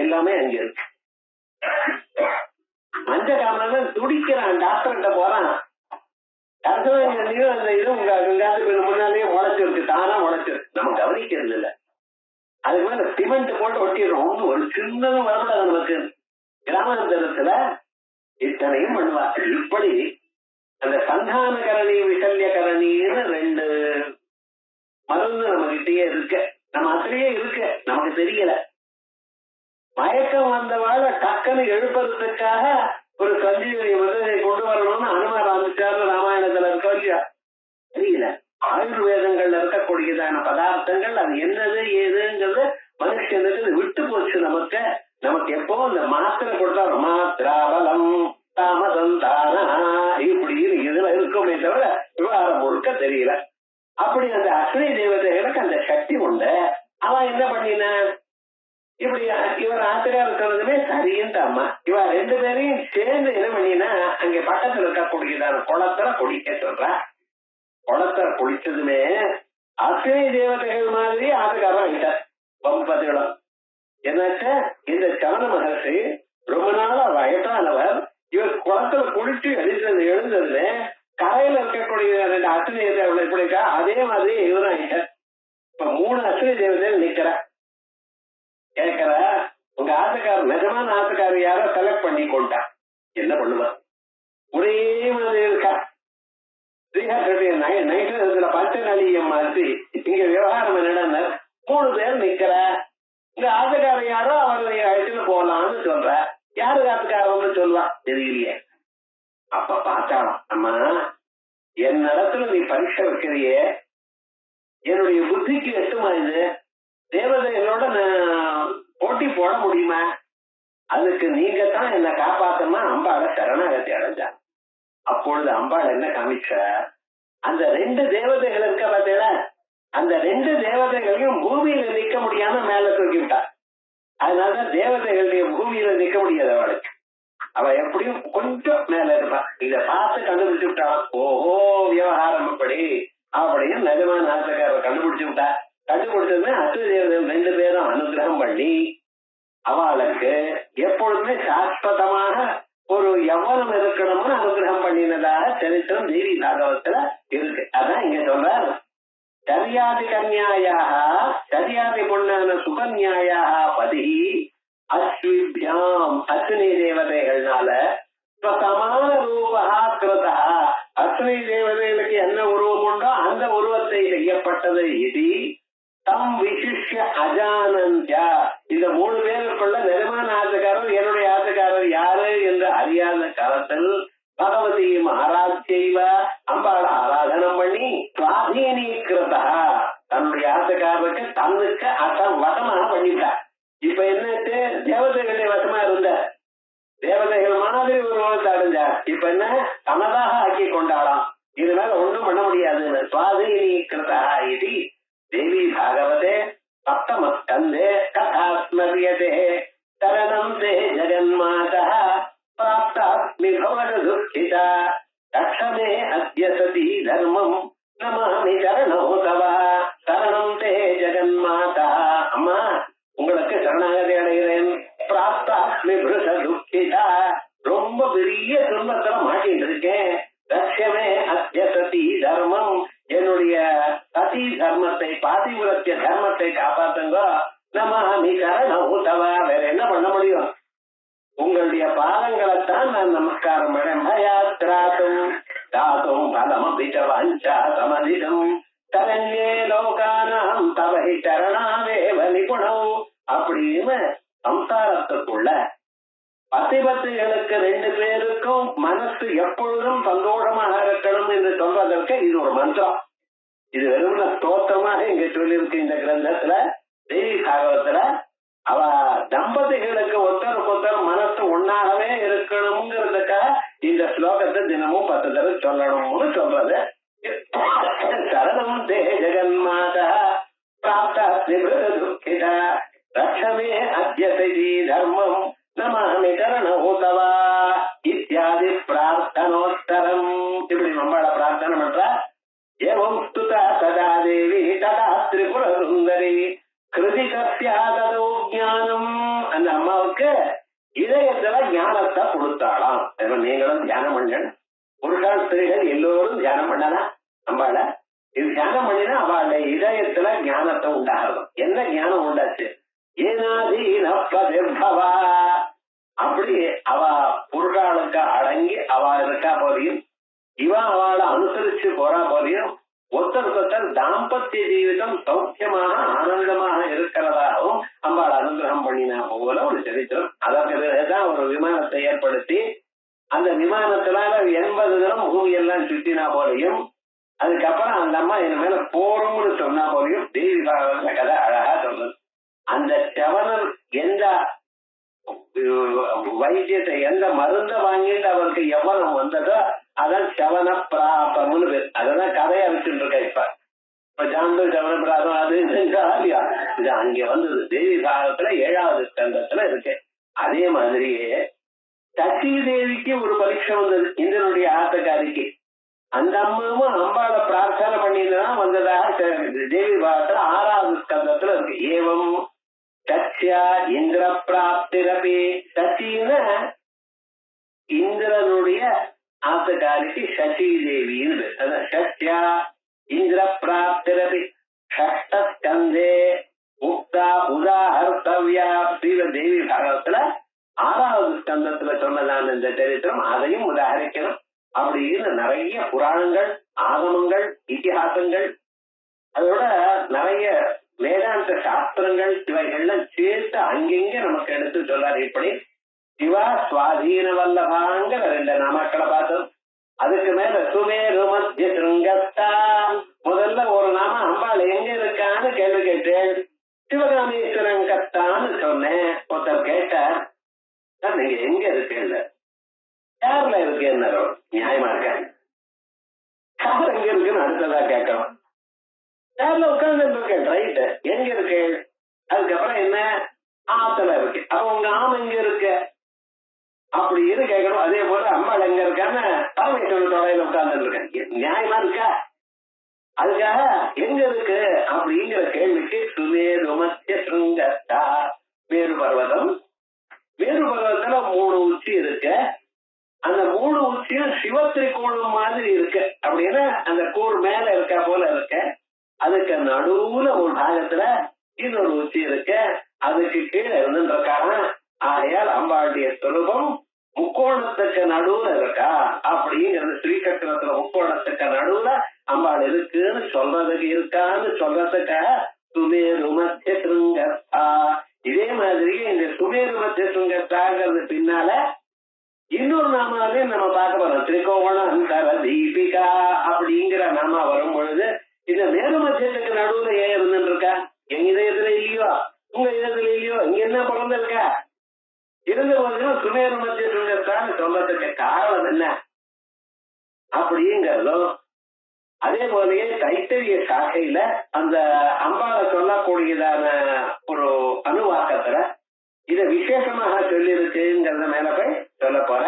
எல்லாமே அங்க இருக்கு. மஞ்ச காமன் துடிக்கிறான், டாக்டர்கிட்ட போறான். அந்த இது உங்க முன்னாலேயே முளைச்சிருக்கு, தானா முளைச்சிருக்கு. நம்ம கவனிக்கிறது இல்ல. அதுக்கு மேல சிமெண்ட் போட்டு ஒட்டிடுறோம். ஒரு சின்னதும் வரக்கூடாது நமக்கு. கிராமாந்தரத்துல இத்தனையும் பண்ணுவார். இப்படி அந்த சந்தானகரணி விசல்யகரணின்னு 2 மருந்து நம்ம கிட்டயே இருக்கு. நம்ம அதுலயே இருக்கு, நமக்கு தெரியல. மயக்கம் வந்தவாழ டக்குன்னு எழுப்பறதுக்காக ஒரு சஞ்சீவனி மருந்தை கொண்டு வரணும்னு அனுமார் ஆரம்பிச்சாரு. ராமாயணத்துல இருக்க இல்லையா தெரியல. ஆயுர்வேதங்கள்ல இருக்கக்கூடியதான பதார்த்தங்கள் அது என்னது ஏதுங்கிறது மனுஷனுக்கு விட்டு போச்சு. நமக்கு எப்போ இந்த மாத்திரை கொடுத்தா மாத்திராபலம் தாமதம் தானா இப்படின்னு இதுல இருக்குமே தவிர விவகாரம் முழுக்க தெரியல. அப்படி அந்த அஸ்வினி தேவதைகளுக்கு அந்த சக்தி உண்டு. அவன் என்ன பண்ணினா இப்படி இவர் ஆசிரியா இருக்கிறதுமே சரின்னு அம்மா இவ 2 பேரையும் சேர்ந்து என்ன பண்ணினா அங்க பக்கத்துல இருக்கக்கூடியதான குளத்துல குளிக்க சொல்றா. குளத்துல குளிச்சதுமே அஸ்வினி தேவதைகள் மாதிரி ஆட்டுக்காரன் ஆயிட்டார். பம்பதிகளும் என்னாச்ச இந்த சவண மகர்ஷி ரொம்ப நாளா வயசானவர். இவர் குளத்துல குளிச்சு எழுந்ததுல கரையில இருக்கக்கூடிய 2 அஸ்வினி தேவதை எப்படி இருக்கா அதே மாதிரி இவரும் ஆயிட்டார். இப்ப 3 அஸ்வினி தேவதைகள் நிக்கிற கேட்கிற உங்க ஆட்டுக்காரர் நிஜமான ஆட்டுக்காரர் யாரோ செலக்ட் பண்ணி கொண்டா என்ன பண்ணுவா? ஒரே மாதிரி இருக்கா. நைட்ல பச்சை நலியம் மாதிரி இங்க விவகாரம் என்னன்னா 3 பேர் நிக்கிற. இந்த ஆட்டுக்காரர் யாரோ அவரை அழைச்சுட்டு போலான்னு சொல்ற. யாரு ஆட்டுக்காரன்னு சொல்லுவா தெரியலையே. அப்ப பார்த்தாலும் அம்மா என்னிடத்துல நீ பரீட்சை வைக்கிறியே, என்னுடைய புத்திக்கு எட்டுமா? இது தேவதைகளோட போட்டி போட முடியுமா? அதுக்கு நீங்க தான் என்ன காப்பாத்தமா அம்பாள சரணாகதி அடைஞ்சா. அப்பொழுது அம்பாள் என்ன காமிச்ச, அந்த 2 தேவதைகள் இருக்க பார்த்தீங்களா, அந்த 2 தேவதைகளையும் பூமியில நிக்க முடியாம மேல தூக்கி விட்டா. அதனாலதான் தேவதைகளுடைய பூமியில நிக்க முடியாது அவளுக்கு. அவ எப்படியும் கொஞ்சம் மேல இருப்பா. இத பார்த்து கண்டுபிடிச்சு விட்டான். ஓஹோ விவகாரம் அப்படி அப்படின்னு நிஜமான ஆசைக்காரர் கண்டுபிடிச்சு விட்டா. கண்டுபிடிச்சதுமே அஸ்வினி தேவதைகள் 2 பேரும் அனுகிரகம் பண்ணி அவளுக்கு எப்பொழுதுமே சாஸ்வதமாக ஒரு யவனம் இருக்கணும்னு அனுகிரகம் பண்ணினதாக சரித்திரம் தேவி பாகவத்துல இருக்கு. அதான் இங்க சொல்றார். சரியாதி கன்யாயாக சரியாதி பொண்ணான சுகன்யாயாக பதி அஸ்விபியாம் அஸ்வினி தேவதைகள்னால சமான ரூபா கிருதா. அஸ்வினி தேவதைகளுக்கு என்ன உருவம் உண்டோ அந்த உருவத்தை செய்யப்பட்டது. இது தம் விசிஷ்ய அஜானந்தியா. இந்த 3 பேருக்குள்ள நிஜமான ஆசைக்காரர் என்னுடைய ஆசைக்காரர் யாரு என்று அறியாத காலத்தில் பகவதியும் ஆராய்ச்செய்வ அம்பாள் ஆராதனம் பண்ணி சுவாதீனீகிருதா தன்னுடைய ஆசைக்காரருக்கு தன்னுக்கு வசமாக பண்ணிட்டார். இப்ப என்ன தேவதைகளுடைய வசமா இருந்த தேவதைகள் மாதிரி ஒரு உலகத்தை அடைஞ்சா. இப்ப என்ன தனதாக ஆக்கி கொண்டாடாம். இதனால ஒண்ணும் பண்ண முடியாது. சுவாதீனீகிருதா இது தேவி பாகவதே சப்தம ஸ்கந்தே கதா ஸ்மரியதே சரணம் தே ஜெகன்மாதா பிராப்தாஸ்மி பவன துக்கிதா தக்ஷமே அத்ய சதி தர்மம் நமாமி சரணோ தவ சரணம் தே ஜெகன்மாதா. அம்மா உங்களுக்கு பந்திதா, ரொம்ப பெரிய துன்பத்துல மாட்டிட்டு இருக்கேன். லட்சியமே அத்திய சதி தர்மம், என்னுடைய சதி தர்மத்தை, பாதிவிரத்திய தர்மத்தை காப்பாத்துங்க. நமாமி கரண உதவா, வேற என்ன பண்ண முடியும்? உங்களுடைய பாதங்களைத்தான் நான் நமஸ்காரம் பண்ணேன். மயாத்ராத்தும் தாத்தும் பலமபிச்சவாஞ்சா சமதிதம் தரண்யே லோகானாம் தவஹி சரணாவேவ நிபுணம் அப்படின்னு சம்சாரத்துக்குள்ள பதிபத்துகளுக்கு 2 பேருக்கும் மனசு எப்பொழுதும் சந்தோஷமாக இருக்கணும் என்று சொல்வதற்கு இது ஒரு மந்திரம். இது வெறும் ஸ்தோத்திரமாக இங்க சொல்லியிருக்கு இந்த கிரந்தத்துல. தேவி பாகவத்துல அவ தம்பதிகளுக்கு ஒருத்தருக்கு மனசு ஒன்னாகவே இருக்கணுங்கிறதுக்காக இந்த ஸ்லோகத்தை தினமும் 10 தடவை சொல்லணும்னு சொல்றது. சரணம் தே ஜெகன்மாதா பிராப்தா துக்கிதா ரக்ஷமே அத்யசதி தர்மம் நமாமி கரண உதவா இத்தியாதி பிரார்த்தனோத்தரம். இப்படி நம்மள பிரார்த்தனை பண்ற. ஏவம் ஸ்துதா சதா தேவி ததா திரிபுர சுந்தரி கிருதிகஸ்யாதோ ஞானம். அந்த அம்மாவுக்கு இதயத்துல ஞானத்தை கொடுத்தாளாம். நீங்களும் தியானம் பண்ணணும். புருஷால் ஸ்திரீகள் எல்லோரும் தியானம் பண்ணலாம். நம்மள இது தியானம் பண்ணினா அவளுடைய இதயத்துல ஞானத்தை உண்டாகும். என்ன ஞானம் உண்டாச்சு? ஏனாதீனப்பதிர்பவா, அப்படி அவ புருஷாளுக்கு அடங்கி அவ இருக்கா போலையும், இவன் அவளை அனுசரிச்சு போறா போலையும், ஒருத்தர் தாம்பத்திய ஜீவிதம் சௌக்கியமாக ஆனந்தமாக இருக்கிறதாகவும் அம்பாள் அனுகிரகம் பண்ணினா போல ஒரு சரித்திரம். அதற்குதான் ஒரு விமானத்தை ஏற்படுத்தி அந்த விமானத்தினால 80 தினம் பூமி எல்லாம் சுத்தினா போலையும், அதுக்கப்புறம் அந்த அம்மா என் மேல போறோம்னு சொன்னா போலையும் தேவி பாகவத கதை அழகா சொல்றது. அந்த செவனர் எந்த வைத்தியத்தை, எந்த மருந்த வாங்கிட்டு அவருக்கு எவ்வளவு வந்ததோ அதான் செவன பிராபம்னு பேர். அதான் கதையை வச்சுட்டு இருக்க. இப்ப ஜாண்டு செவன பிராபம் அது இது அங்க வந்தது. தேவி பாகத்துல 7வது ஸ்கந்தத்துல இருக்கு. அதே மாதிரியே சக்தி தேவிக்கு ஒரு பரீட்சை வந்தது இந்திரனுடைய ஆத்தக்காரிக்கு. அந்த அம்மாவும் அம்பாளை பிரார்த்தனை பண்ணிதான் வந்ததாக தேவி பாகத்துல 6வது ஸ்கந்தத்துல இருக்கு. ஏவம் சத்யா இந்திர பிராப்திரபி. சத்தின்னு இந்திரனுடைய ஆத்தக்காரிக்கு சசி தேவின்னு. சத்யா இந்திர பிராப்திரபி ஷஷ்ட ஸ்கந்தே முக்தா உதாஹர்த்தவ்யா. தேவி பாகவத்துல 6வது ஸ்கந்தத்துல சொன்னதான இந்த சரித்திரம் அதையும் உதாகரிக்கணும். அப்படின்னு நிறைய புராணங்கள், ஆகமங்கள், இதிகாசங்கள், அதோட நிறைய வேதாந்த சாஸ்திரங்கள் இவைகள்லாம் சேர்த்து அங்கெங்க நமக்கு எடுத்து சொல்றாரு. இப்படி சிவா சுவாதீன வல்லபாங்கிற 2 நாமாக்களை பார்த்தோம். அதுக்கு மேல சுமேரு மத்திய சிருங்கத்தா. முதல்ல ஒரு நாம அம்பாள் எங்க இருக்கான்னு கேள்வி கேட்டேன். சிவகாமேஸ்வரங்கத்தான்னு சொன்னேன். ஒருத்தர் கேட்டார், நீங்க எங்க இருக்கீங்க, யார்ல இருக்கேன்னு. நியாயமா இருக்க, யார் எங்க இருக்குன்னு அடுத்ததா கேட்கணும். யார்ல உட்கார்ந்து இருக்கேன், ரைட்டு, எங்க இருக்கு? அதுக்கப்புறம் என்ன, ஆத்துல இருக்கு. அப்ப உங்க ஆம் எங்க இருக்கு அப்படின்னு கேட்கணும். அதே போல அம்பாள் எங்க இருக்கான்னு பரமேஸ்வரன் தொலைல உட்கார்ந்து இருக்கேன். நியாயமா இருக்கா? அதுக்காக எங்க இருக்கு அப்படிங்கிற கேள்விக்கு சுமேரு மத்திய சிருங்கத்தா. மேரு பர்வதம். மேரு பர்வதத்துல 3 உச்சி இருக்கு. அந்த 3 உச்சியும் சிவத்திரிகோணம் மாதிரி இருக்கு. அப்படின்னா அந்த கூர் மேல இருக்கா போல இருக்கு. அதுக்கு நடுவுல ஒரு பாகத்துல இன்னொரு உச்சி இருக்கு. அதுக்கு கீழே இருந்துருக்காங்க. ஆகையால் அம்பாளுடைய சுரூபம் முக்கோணத்துக்கு நடுவுல இருக்கா அப்படிங்கிறது. ஸ்ரீசக்கரத்துல முக்கோணத்துக்கு நடுவுல அம்பாள் இருக்குன்னு சொல்றதுக்கு இருக்கான்னு சொல்றதுக்காக சுமேரு மத்திய சிருங்கத்தா. இதே மாதிரி இந்த சுமேரு மத்திய சிருங்கத்தாங்கிறது பின்னால இன்னொரு நாமாவையும் நம்ம பார்க்க போறோம். திரிகோணாந்தர தீபிகா அப்படிங்கிற நாமா வரும் பொழுது இந்த மேரு மத்தியத்துக்கு நடுவுல ஏன் இருந்துட்டு இருக்கா? எங்க இதயத்துல இல்லையோ, உங்க இதயத்துல இல்லையோ, இங்க என்ன பிறந்திருக்கா? இருந்த போதிலும் சுமேரு மத்திய சிருங்கத்தான்னு சொல்றதுக்கு காரணம் என்ன அப்படிங்கிறதும், அதே போலயே தைத்தரிய சாக்கையில அந்த அம்பாளை சொல்லக்கூடியதான ஒரு அணுவாக்கத்துல இத விசேஷமாக சொல்லி இருக்குங்கிறத மேல போய் சொல்ல போற.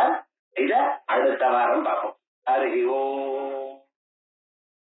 இத அடுத்த வாரம் பார்ப்போம். ஹரி ஓம்.